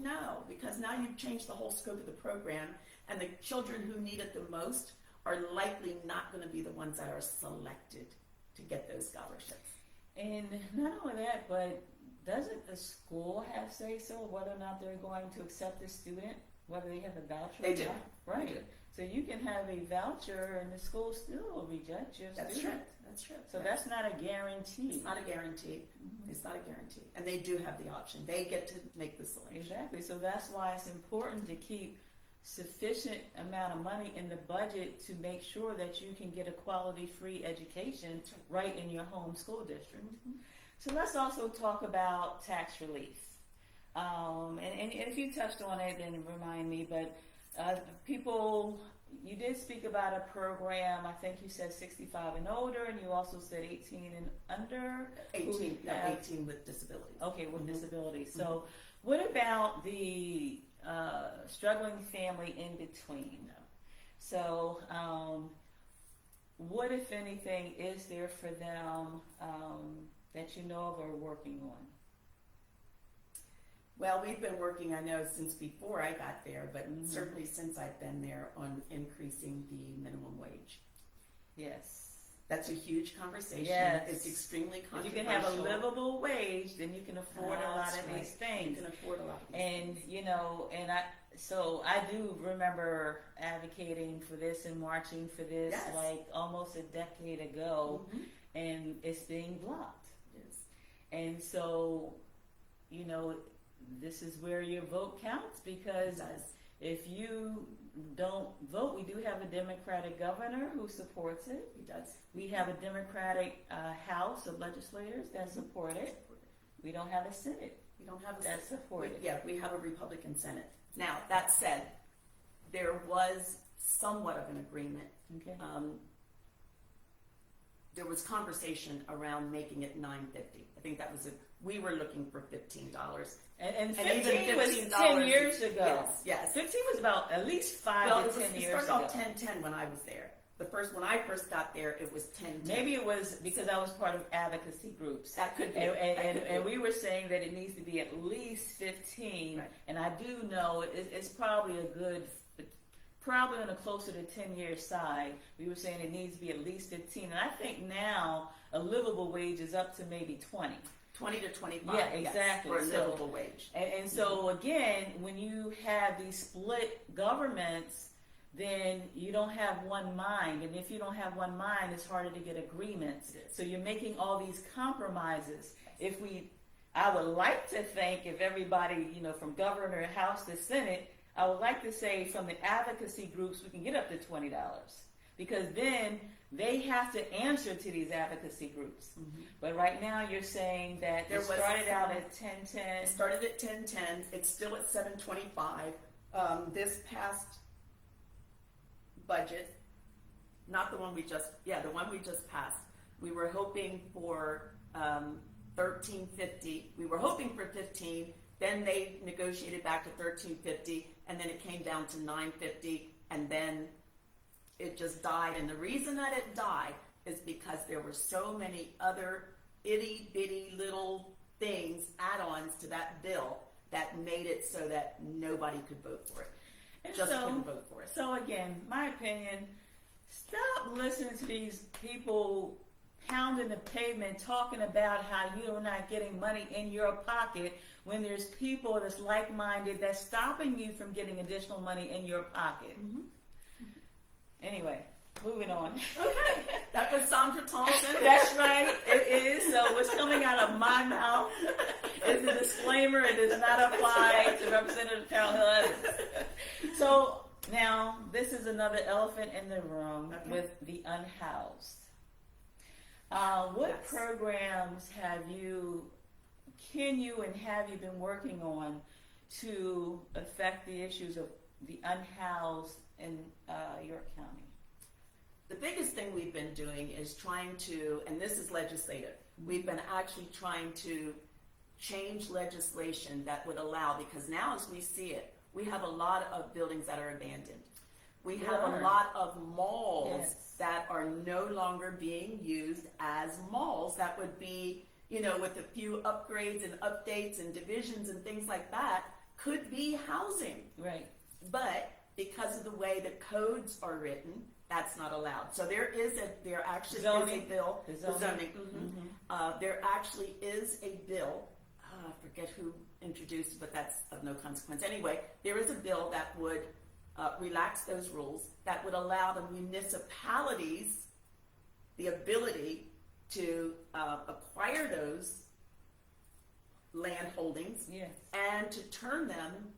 no, because now you've changed the whole scope of the program, and the children who need it the most are likely not going to be the ones that are selected to get those scholarships. And not only that, but doesn't the school have say-so whether or not they're going to accept the student, whether they have a voucher they or do. not? Right. They do. So you can have a voucher and the school still will reject your student. That's true. So that's not a guarantee. It's not a guarantee. It's not a guarantee. And they do have the option. They get to make the selection. Exactly. So that's why it's important to keep sufficient amount of money in the budget to make sure that you can get a quality free education right in your home school district. So let's also talk about tax relief. And if you touched on it, then remind me, but people you did speak about a program. I think you said 65 and older, and you also said 18 and under. 18, no, 18 with disabilities. Okay, with disabilities. So, what about the struggling family in between? So, what, if anything, is there for them that you know of or working on? Well, we've been working, I know, since before I got there, but certainly since I've been there, on increasing the minimum wage. Yes. That's a huge conversation. Yes. It's extremely If controversial. you can have a livable wage, then you can afford a lot of these things. You can afford a lot of these And things. you know, I do remember advocating for this and marching for this Yes. like almost a decade ago, and it's being blocked. Yes. And so, you know, this is where your vote counts, because It does. if you don't vote, we do have a Democratic governor who supports it. It does. We have a Democratic House of legislators that support it. We don't have a Senate We don't have a that support it. we have a Republican Senate. Now, that said, there was somewhat of an agreement. Okay. There was conversation around making it $9.50. I think that was we were looking for $15. And even 15 was $15 10 years ago. Yes, yes. 15 was about at least 5 Well, to 10 it years started ago. off 10 when I was there. When I first got there, it was 10. Maybe it was because I was part of advocacy groups. That could be. And we were saying that it needs to be at least 15. Right. And I do know it's probably probably on a closer to 10-year side. We were saying it needs to be at least 15. And I think now a livable wage is up to maybe 20. 20 to 25. Yeah, exactly. Yes, for a So- livable wage. And so again, when you have these split governments, then you don't have one mind. And if you don't have one mind, it's harder to get agreements. It is. So you're making all these compromises. I would like to think if everybody, you know, from governor, house to senate, I would like to say from the advocacy groups, we can get up to $20. Because then they have to answer to these advocacy groups. But right now you're saying that There it was started out some- at 1010. It started at 10.10. It's still at 7.25. This past budget, not the one we just, the one we just passed. We were hoping for 13.50. We were hoping for 15. Then they negotiated back to 13.50, and then it came down to 9.50, and then it just died. And the reason that it died is because there were so many other itty bitty little things, add-ons to that bill that made it so that nobody could vote for it. And Just so- couldn't vote for it. So again, my opinion, stop listening to these people pounding the pavement talking about how you're not getting money in your pocket when there's people that's like-minded that's stopping you from getting additional money in your pocket. Anyway, moving on. Okay, that was Sandra Thompson. That's right, it is. So what's coming out of my mouth is a disclaimer. It does not apply to Representative Carol Hill Evans. So now this is another elephant in the room with the unhoused. What Yes. programs have you been working on to affect the issues of the unhoused in York County? The biggest thing we've been doing is trying to, and this is legislative, we've been actually trying to change legislation that would allow, because now as we see it, we have a lot of buildings that are abandoned. We have a lot of malls Yes. that are no longer being used as malls. That would be, with a few upgrades and updates and divisions and things like that, could be housing. Right. But because of the way the codes are written, that's not allowed. So there actually is a Zoning. bill. The The zoning. zoning. There actually is a bill. I forget who introduced it, but that's of no consequence. Anyway, there is a bill that would relax those rules, that would allow the municipalities the ability to acquire those land holdings Yes. and to turn them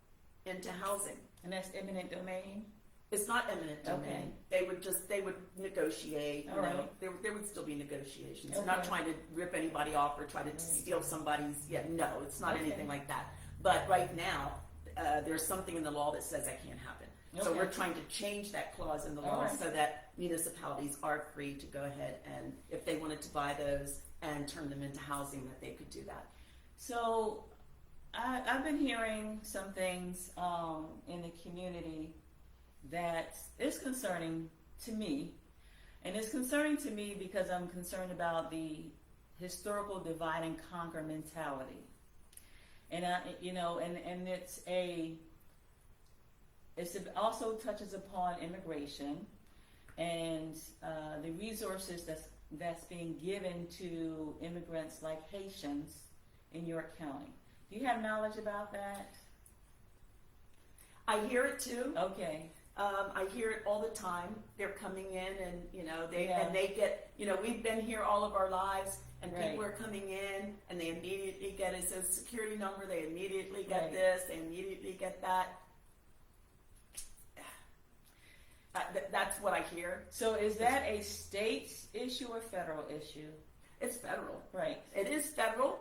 into housing. And that's eminent domain? It's not eminent domain. Okay. They would negotiate. All right. There would still be negotiations. Okay. Not trying to rip anybody off or try to steal somebody's. No, it's not Okay. anything like that. But right now, there's something in the law that says that can't happen. So Okay. we're trying to change that clause in the All law right. so that municipalities are free to go ahead and, if they wanted to buy those and turn them into housing, that they could do that. So I've been hearing some things in the community that is concerning to me, and it's concerning to me because I'm concerned about the historical divide and conquer mentality, and it also touches upon immigration and the resources that's being given to immigrants like Haitians in York County. Do you have knowledge about that? I hear it too. Okay. I hear it all the time. They're coming in and, Yeah. they get, we've been here all of our lives and Right. people are coming in and they immediately get a social security number. They immediately get Right. this. They immediately get that. That's what I hear. So is that a state issue or federal issue? It's federal. Right. It is federal.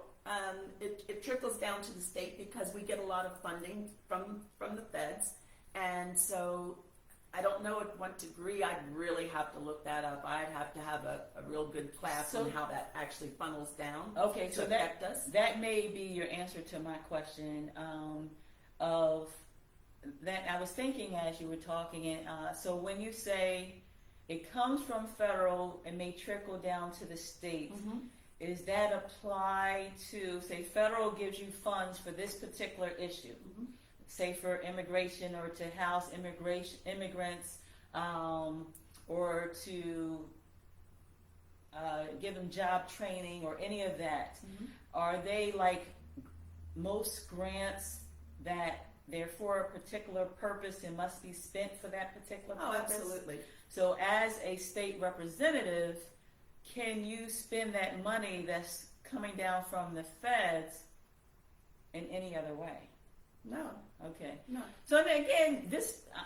It trickles down to the state because we get a lot of funding from the feds. And so I don't know at what degree. I'd really have to look that up. I'd have to have a real good class on how that actually funnels down. Okay, to so affect us. that may be your answer to my question of that I was thinking as you were talking. And so when you say it comes from federal and may trickle down to the state, Mm-hmm. is that applied to, say, federal gives you funds for this particular issue? Mm-hmm. Say for immigration or to house immigrants, or to give them job training or any of that. Mm-hmm. Are they like most grants that they're for a particular purpose and must be spent for that particular Oh, purpose? absolutely. So as a state representative, can you spend that money that's coming down from the feds in any other way? No. Okay. No. So then again,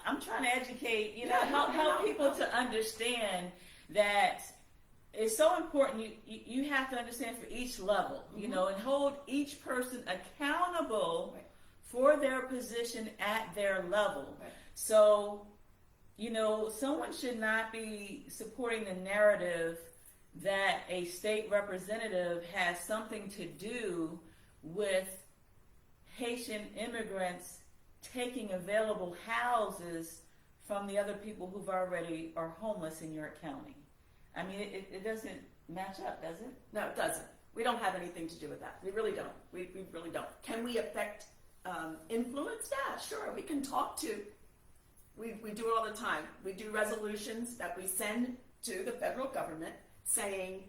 I'm trying to educate, help people to understand that it's so important. You have to understand for each level, and hold each person accountable Right. for their position at their level. Right. So, someone should not be supporting the narrative that a state representative has something to do with Haitian immigrants taking available houses from the other people who've already are homeless in York County. I mean, it doesn't match up, does it? No, it doesn't. We don't have anything to do with that. We really don't. We really don't. Can we affect influence? Yeah, sure. We can talk to. We do it all the time. We do resolutions that we send to the federal government saying,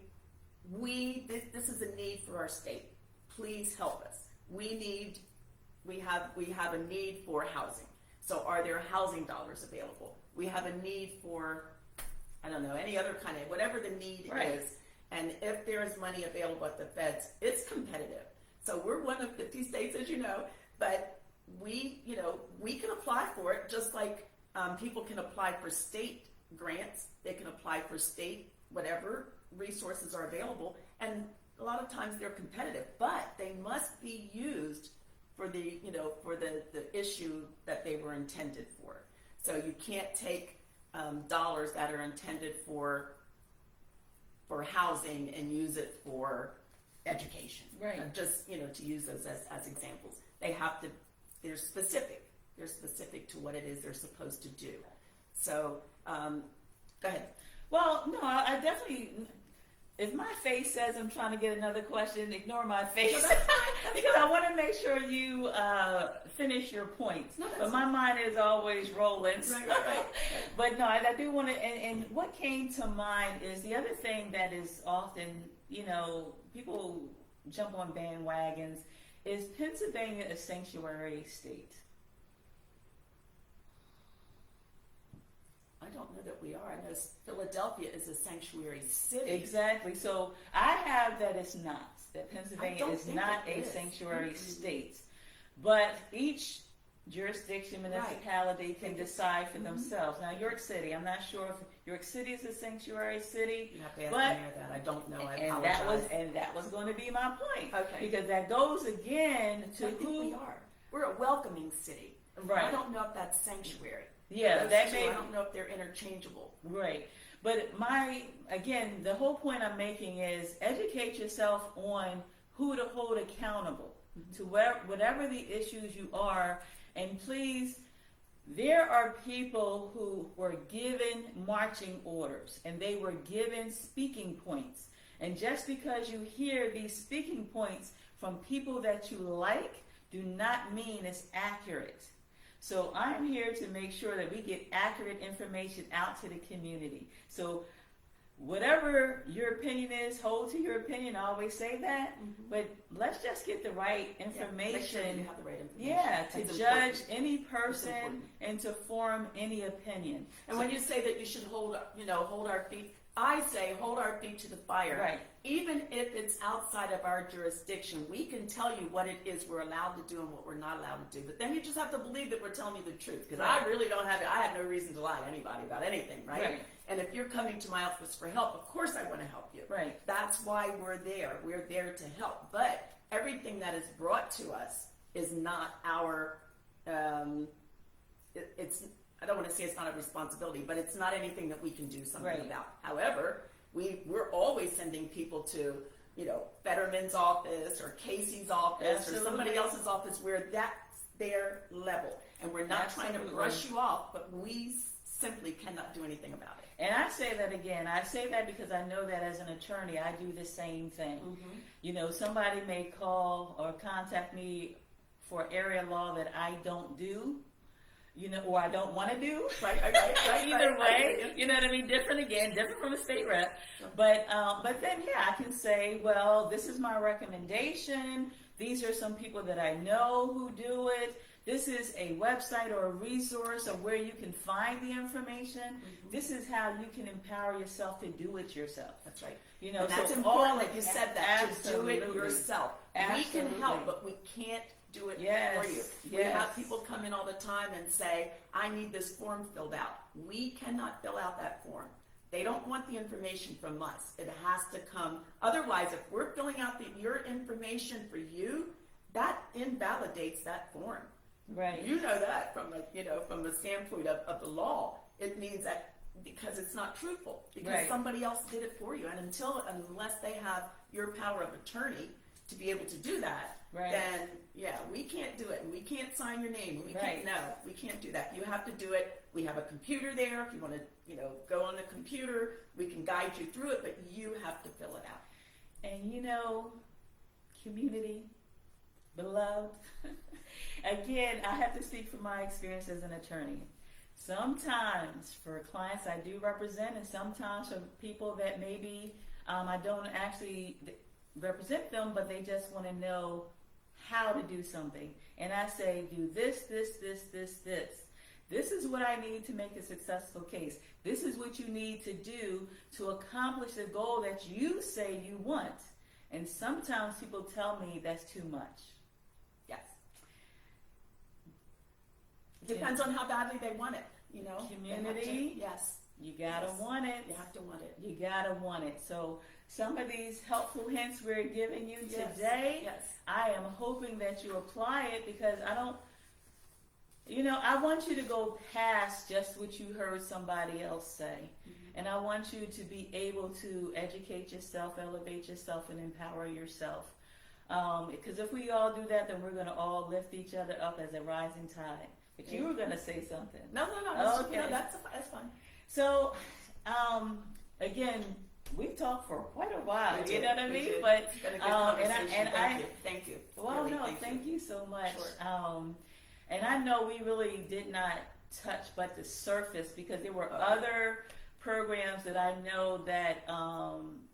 this is a need for our state. Please help us. We have a need for housing. So are there housing dollars available? We have a need for, I don't know, any other kind of, whatever the need Right. is. And if there is money available at the feds, it's competitive. So we're one of 50 states, as you know, but we can apply for it just like people can apply for state grants. They can apply for state, whatever resources are available. And a lot of times they're competitive, but they must be used for the issue that they were intended for. So you can't take dollars that are intended for housing and use it for education. Right. Just, to use those as examples. They're specific. They're specific to what it is they're supposed to do. So, go ahead. Well, no, I definitely. If my face says I'm trying to get another question, ignore my face because I want to make sure you finish your points. No, that's but my mind is always rolling. Right. But no, I do want to. And what came to mind is the other thing that is often, people jump on bandwagons. Is Pennsylvania a sanctuary state? I don't know that we are. I know Philadelphia is a sanctuary city. Exactly. So I have that it's not. That Pennsylvania don't is think not it a is. sanctuary Mm-hmm. state. But each jurisdiction, municipality can decide for Mhm. themselves. Now, York City, I'm not sure if York City is a sanctuary city. You have to ask But- me that. I don't know. I And apologize. that was going to be my point. Okay. Because that goes again to I think who. we are. We're a welcoming city. I Right. don't know if that's sanctuary. Yeah, Those that two, may I don't know if they're interchangeable. right. But again, the whole point I'm making is educate yourself on who to hold accountable to whatever the issues you are. And please, there are people who were given marching orders and they were given speaking points. And just because you hear these speaking points from people that you like, do not mean it's accurate. So I'm here to make sure that we get accurate information out to the community. So whatever your opinion is, hold to your opinion. I always say that. But let's just get the right information. Make sure you have the right information. Yeah, to That's judge important. any person and to form any opinion. And when you say that you should hold our feet, I say hold our feet to the fire. Right. Even if it's outside of our jurisdiction, we can tell you what it is we're allowed to do and what we're not allowed to do. But then you just have to believe that we're telling you the truth. Because I really don't have I have no reason to lie to anybody about anything, right? And if you're coming to my office for help, of course I want to help you. Right. That's why we're there. We're there to help. But everything that is brought to us is not our, it's, I don't want to say it's not a responsibility, but it's not anything that we can do something about. However, we're always sending people to, Fetterman's office or Casey's office or somebody else's office where that's their level. And we're not trying to brush you off, but we simply cannot do anything about it. And I say that again. I say that because I know that as an attorney, I do the same thing. Somebody may call or contact me for area law that I don't do, or I don't want to do. Right. Either way, you know what I mean? Different from a state rep. But then, I can say, well, this is my recommendation. These are some people that I know who do it. This is a website or a resource of where you can find the information. This is how you can empower yourself to do it yourself. That's right. And that's important that you said that, to do it Absolutely. yourself. Absolutely. We can help, but we can't do it for you. We have people come in all the time and say, I need this form filled out. We cannot fill out that form. They don't want the information from us. It has to come. Otherwise, if we're filling out your information for you, that invalidates that form. Right. You know that from the standpoint of the law. It means that because it's not truthful, because somebody else did it for you. And unless they have your power of attorney to be able to do that, then we can't do it. And we can't sign your name. We can't do that. You have to do it. We have a computer there. If you want to, go on the computer, we can guide you through it, but you have to fill it out. And community, beloved, again, I have to speak from my experience as an attorney. Sometimes for clients I do represent, and sometimes for people that maybe I don't actually represent them, but they just want to know how to do something. And I say, do this, this, this, this, this. This is what I need to make a successful case. This is what you need to do to accomplish the goal that you say you want. And sometimes people tell me that's too much. Yes. Depends on how badly they want it, Community. Yes. You gotta want it. You have to want it. You gotta want it. So some of these helpful hints we're giving you today, I am hoping that you apply it, because I want you to go past just what you heard somebody else say. And I want you to be able to educate yourself, elevate yourself, and empower yourself. Because if we all do that, then we're going to all lift each other up as a rising tide. But you were going to say something. No. That's fine. So, again, we've talked for quite a while. We You know what I did. mean? But it's been a good conversation. Thank you. Well, really, thank you so much. Sure. And I know we really did not touch but the surface, because there were other programs that I know that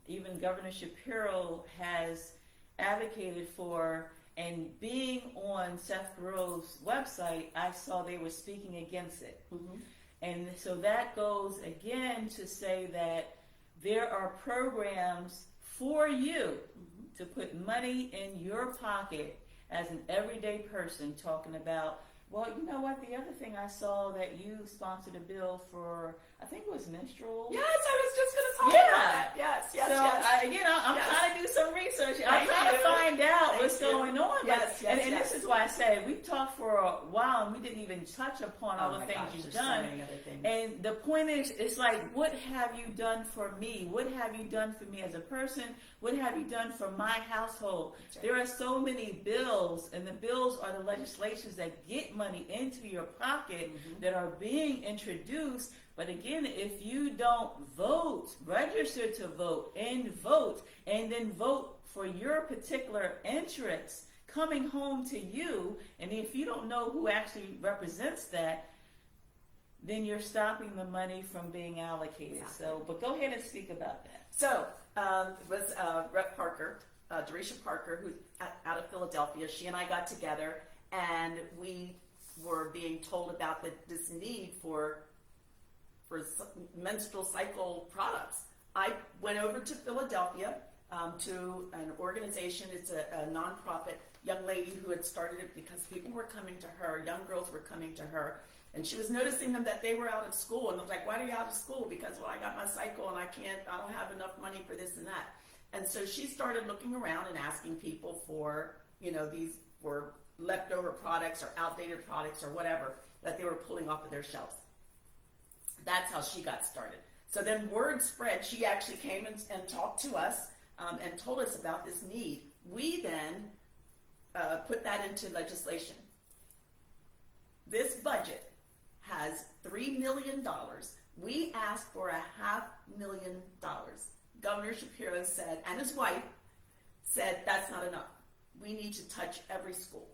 even Governor Shapiro has advocated for. And being on Seth Grove's website, I saw they were speaking against it. And so that goes again to say that there are programs for you to put money in your pocket as an everyday person, talking about, well, you know what, the other thing I saw that you sponsored a bill for, I think it was menstrual. Yes, I was just going to talking about that. Yes, yes, So yes. I'm Yes. trying to do some research. I'm Thank trying to you. find out Thank what's you. going on. Yes, yes, and yes. this is why I say we talked for a while and we didn't even touch upon all Oh the my things gosh, you've there's so done. many other things. And the point is, it's like, what have you done for me? What have you done for me as a person? What have you done for my household? That's right. There are so many bills, and the bills are the legislations that get money into your pocket that are being introduced. But again, if you don't vote, register to vote, and then vote for your particular interests coming home to you, and if you don't know who actually represents that, then you're stopping the money from being allocated. Exactly. So, but go ahead and speak about that. So, it was Rep. Parker, Dorisha Parker, who's out of Philadelphia. She and I got together, and we were being told about this need for menstrual cycle products. I went over to Philadelphia to an organization. It's a nonprofit young lady who had started it because people were coming to her, young girls were coming to her, and she was noticing them that they were out of school, and I was like, why are you out of school? Because, well, I got my cycle and I don't have enough money for this and that. And so she started looking around and asking people for, these were leftover products or outdated products or whatever that they were pulling off of their shelves. That's how she got started. So then word spread. She actually came and talked to us and told us about this need. We then put that into legislation. This budget has $3 million. We asked for $500,000. Governor Shapiro said, and his wife said, that's not enough. We need to touch every school.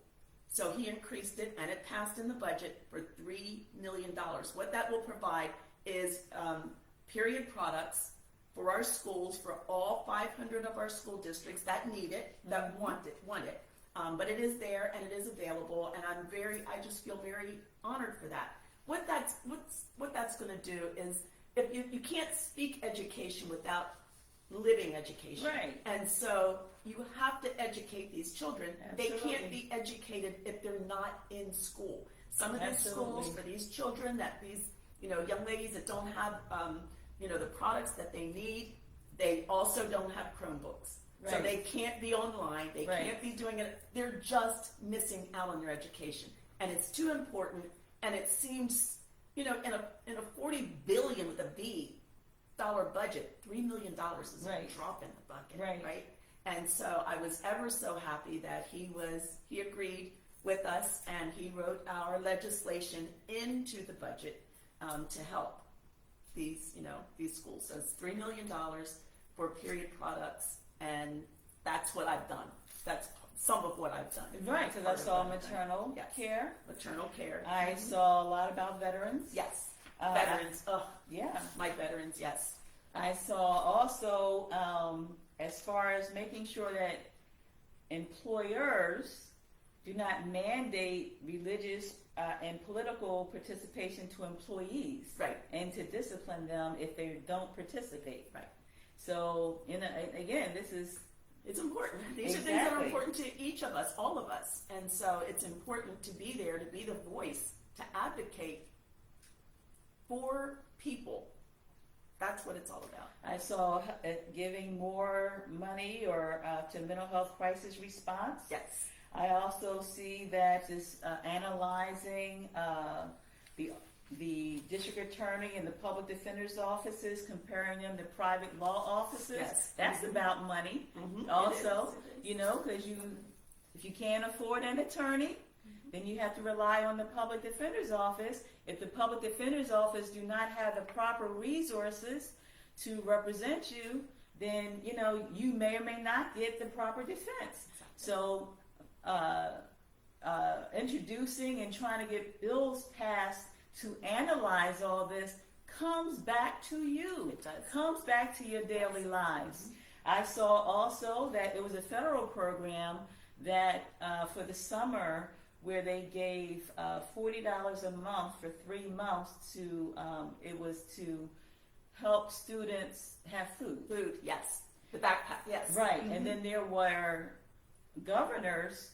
So he increased it, and it passed in the budget for $3 million. What that will provide is period products for our schools, for all 500 of our school districts that need it, that want it. But it is there and it is available, and I just feel very honored for that. What that's going to do is, if you can't speak education without living education. Right. And so you have to educate these children. Absolutely. They can't be educated if they're not in school. Some of these Absolutely. schools, for these children, that these young ladies that don't have the products that they need, they also don't have Chromebooks. Right. So they can't be online. They Right. can't be doing it. They're just missing out on their education, and it's too important. And it seems, in a $40 billion with a B dollar budget, $3 million is Right. a drop in the bucket, Right. And so I was ever so happy that he agreed with us, and he wrote our legislation into the budget to help these schools. So it's $3 million for period products, and that's what I've done. That's some of what I've done. Right, because I Part of saw what I've done. maternal Yes. care. Maternal care. I saw a lot about veterans. Yes. Uh, Veterans. Yeah. My veterans, yes. I saw also, as far as making sure that employers do not mandate religious and political participation to employees, Right. and to discipline them if they don't participate. Right. So, again, this is It's important. These are things that are Exactly. important to each of us, all of us. And so it's important to be there, to be the voice, to advocate for people. That's what it's all about. I saw giving more money or to mental health crisis response. Yes. I also see that this analyzing the district attorney and the public defender's offices, comparing them to private law offices. Yes. That's about money. Mhm. Also, It is. because if you can't afford an attorney, then you have to rely on the public defender's office. If the public defender's office do not have the proper resources to represent you, then you may or may not get the proper defense. So introducing and trying to get bills passed to analyze all this comes back to you. It does. Comes back to your daily lives. I saw also that it was a federal program that for the summer where they gave $40 a month for 3 months to it was to help students have food. Food, yes. The backpack, yes. Right, and then there were governors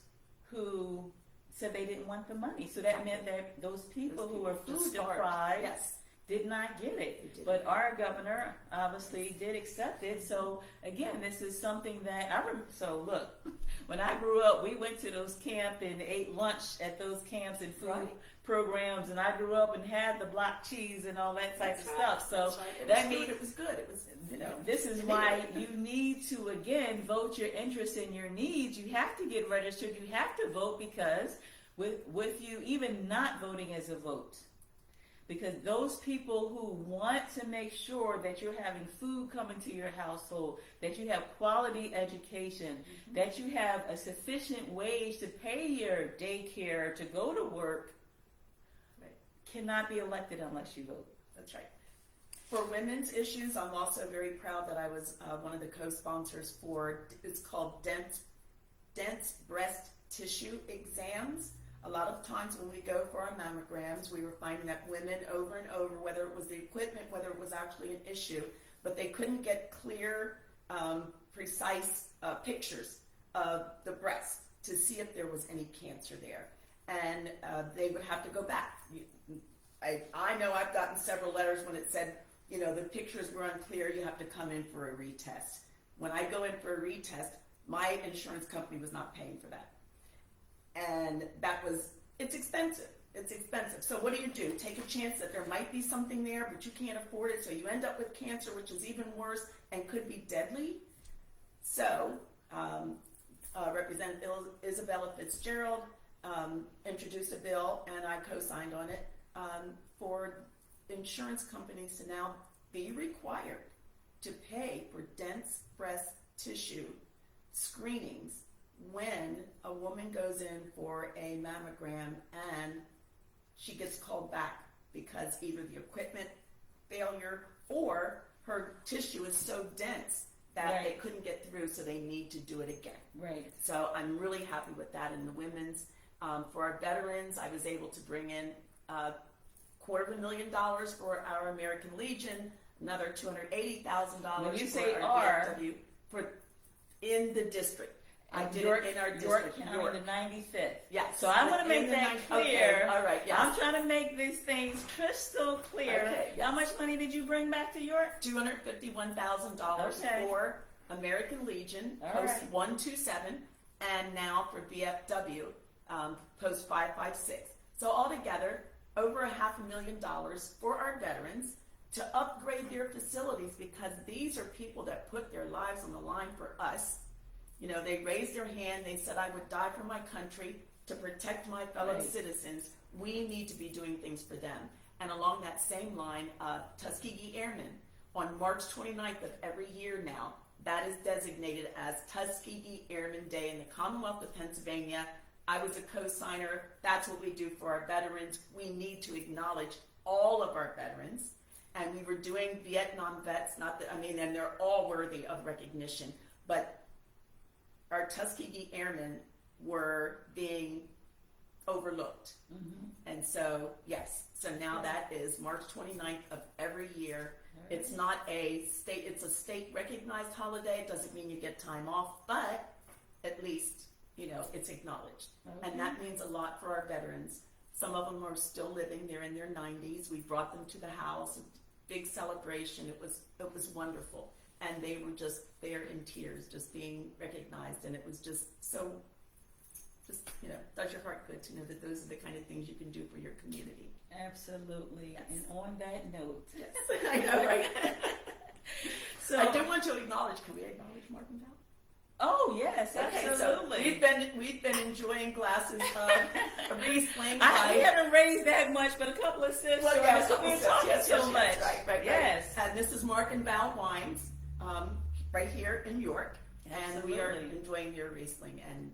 who said they didn't want the money. So that meant that those people who were food Starved. deprived Yes. did not get it. didn't. But our governor obviously did accept it. So again, this is something that so look, when I grew up, we went to those camps and ate lunch at those camps and food Right. programs, and I grew up and had the block cheese and all that type That's of right. stuff. So That's right. It that was means good. It was good. It was, you know. this is why you need to again vote your interests and your needs. You have to get registered. You have to vote, because with you even not voting as a vote, because those people who want to make sure that you're having food coming to your household, that you have quality education, that you have a sufficient wage to pay your daycare, to go to work, Right. cannot be elected unless you vote. That's right. For women's issues, I'm also very proud that I was one of the co-sponsors for, it's called dense breast tissue exams. A lot of times when we go for our mammograms, we were finding that women over and over, whether it was the equipment, whether it was actually an issue, but they couldn't get clear, precise pictures of the breast to see if there was any cancer there. And they would have to go back. I know I've gotten several letters when it said, you know, the pictures were unclear, you have to come in for a retest. When I go in for a retest, my insurance company was not paying for that. And it's expensive. It's expensive. So what do? Take a chance that there might be something there, but you can't afford it, so you end up with cancer, which is even worse and could be deadly. So, Representative Isabella Fitzgerald introduced a bill, and I co-signed on it, for insurance companies to now be required to pay for dense breast tissue screenings when a woman goes in for a mammogram and she gets called back because either the equipment failure or her tissue is so dense that Right. they couldn't get through, so they need to do it again. Right. So I'm really happy with that. In the women's, for our veterans, I was able to bring in $250,000 for our American Legion, another $280,000 When you for say our our, VFW for in the district. I did York, it in our York district, County, York. the 95th. Yes. So I want to In make the that 90 clear. Okay. All right. Yes. I'm trying to make these things crystal clear. Okay, yes. How much money did you bring back to York? $251,000 Okay. for American Legion, All Post right. 127, and now for VFW, Post 556. So altogether, over $500,000 for our veterans to upgrade their facilities, because these are people that put their lives on the line for us. You know, they raised their hand, they said, I would die for my country to protect my fellow Right. citizens. We need to be doing things for them. And along that same line, Tuskegee Airmen, on March 29th of every year now, that is designated as Tuskegee Airmen Day in the Commonwealth of Pennsylvania. I was a co-signer. That's what we do for our veterans. We need to acknowledge all of our veterans. And we were doing Vietnam vets, and they're all worthy of recognition. But our Tuskegee Airmen were being overlooked. Mm-hmm. And so, yes, so now that is March 29th of every year. Right. It's not it's a state recognized holiday. It doesn't mean you get time off, but at least, you know, it's acknowledged. Okay. And that means a lot for our veterans. Some of them are still living. They're in their 90s. We brought them to the house, big celebration. It was wonderful. And they were just there in tears, just being recognized. And it was just so, you know, does your heart good to know that those are the kind of things you can do for your community. Absolutely. Yes. And on that note, Yes, I know, right? so I do want to acknowledge, can we acknowledge Martin Bell? oh yes, Okay, absolutely. so we've been enjoying glasses of Riesling. We haven't raised that much, but a couple of sips. Well, yeah, a couple we're of talking sips, so much. Right. Yes. And this is Mark and Val Wines, right here in York, and we are Absolutely. enjoying their Riesling, and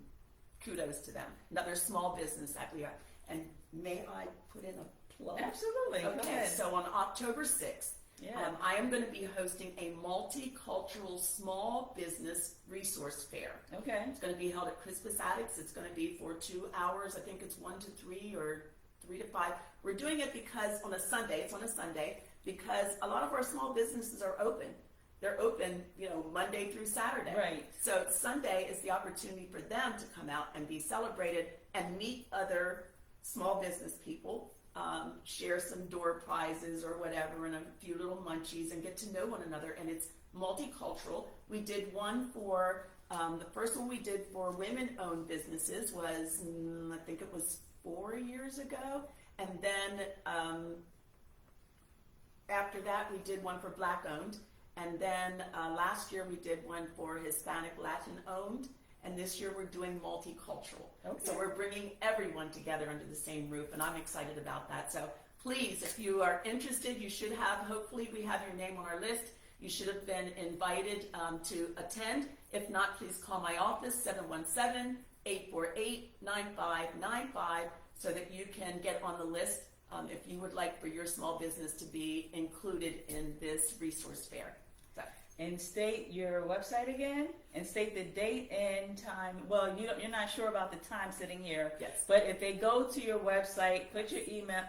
kudos to them. Another small business that we are. And may I put in a plug? Absolutely. Go Okay, ahead. so on October 6th, Yeah. I am going to be hosting a multicultural small business resource fair. Okay. It's going to be held at Crispus Attucks. It's going to be for 2 hours. I think it's 1 to 3 or 3 to 5. We're doing it because it's on a Sunday, because a lot of our small businesses are open. They're open, you know, Monday through Saturday. Right. So Sunday is the opportunity for them to come out and be celebrated and meet other small business people share some door prizes or whatever and a few little munchies and get to know one another. And it's multicultural. We did one for, the first one we did for women-owned businesses was, I think it was 4 years ago. And then after that, we did one for Black-owned. And then last year we did one for Hispanic Latin-owned. And this year we're doing multicultural. Okay. So we're bringing everyone together under the same roof, and I'm excited about that. So please, if you are interested, you should have, hopefully we have your name on our list. You should have been invited to attend. If not, please call my office, 717-848-9595, so that you can get on the list if you would like for your small business to be included in this resource fair. So. And state your website again, and state the date and time. Well, you're not sure about the time sitting here. Yes. But if they go to your website, put your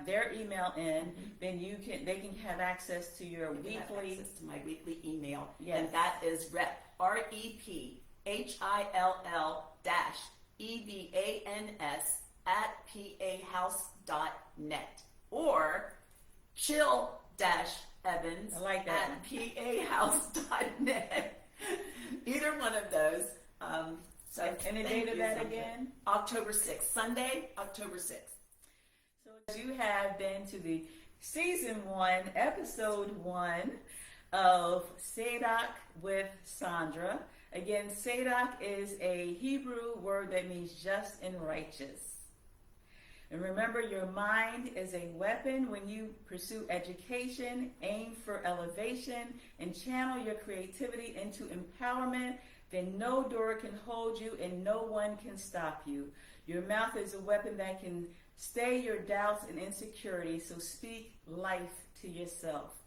their email in, then they can have access to your weekly. Have access to my weekly email. Yes. And that is REPHILL-EVANS@PAhouse.net or Evans I like that at PAhouse.net. Either one of those. And the date of that again? October 6th. Sunday, October 6th. So you have been to the season 1, episode 1 of Sadak with Sandra. Again, Sadak is a Hebrew word that means just and righteous. And remember, your mind is a weapon. When you pursue education, aim for elevation, and channel your creativity into empowerment, then no door can hold you and no one can stop you. Your mouth is a weapon that can stay your doubts and insecurities, so speak life to yourself.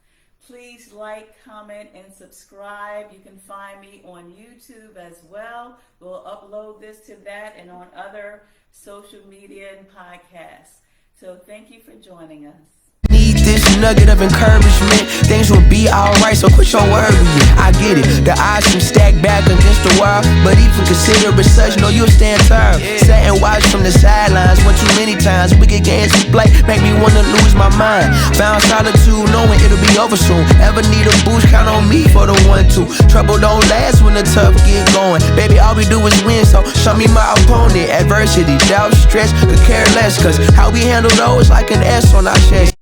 Please like, comment, and subscribe. You can find me on YouTube as well. We'll upload this to that and on other social media and podcasts. So thank you for joining us. Need this nugget of encouragement. Things will be alright, so quit your worrying. I get it. The odds seem stacked back against the wall, but even consider it such, know you'll stand tall. Sat and watch from the sidelines one too many times. Wicked games to play make me wanna lose my mind. Found solitude knowing it'll be over soon. Ever need a boost, count on me for the 1-2. Trouble don't last when the tough get going. Baby, all we do is win, so show me my opponent. Adversity, doubt, stress, could care less, cause how we handle those like an S on our chest.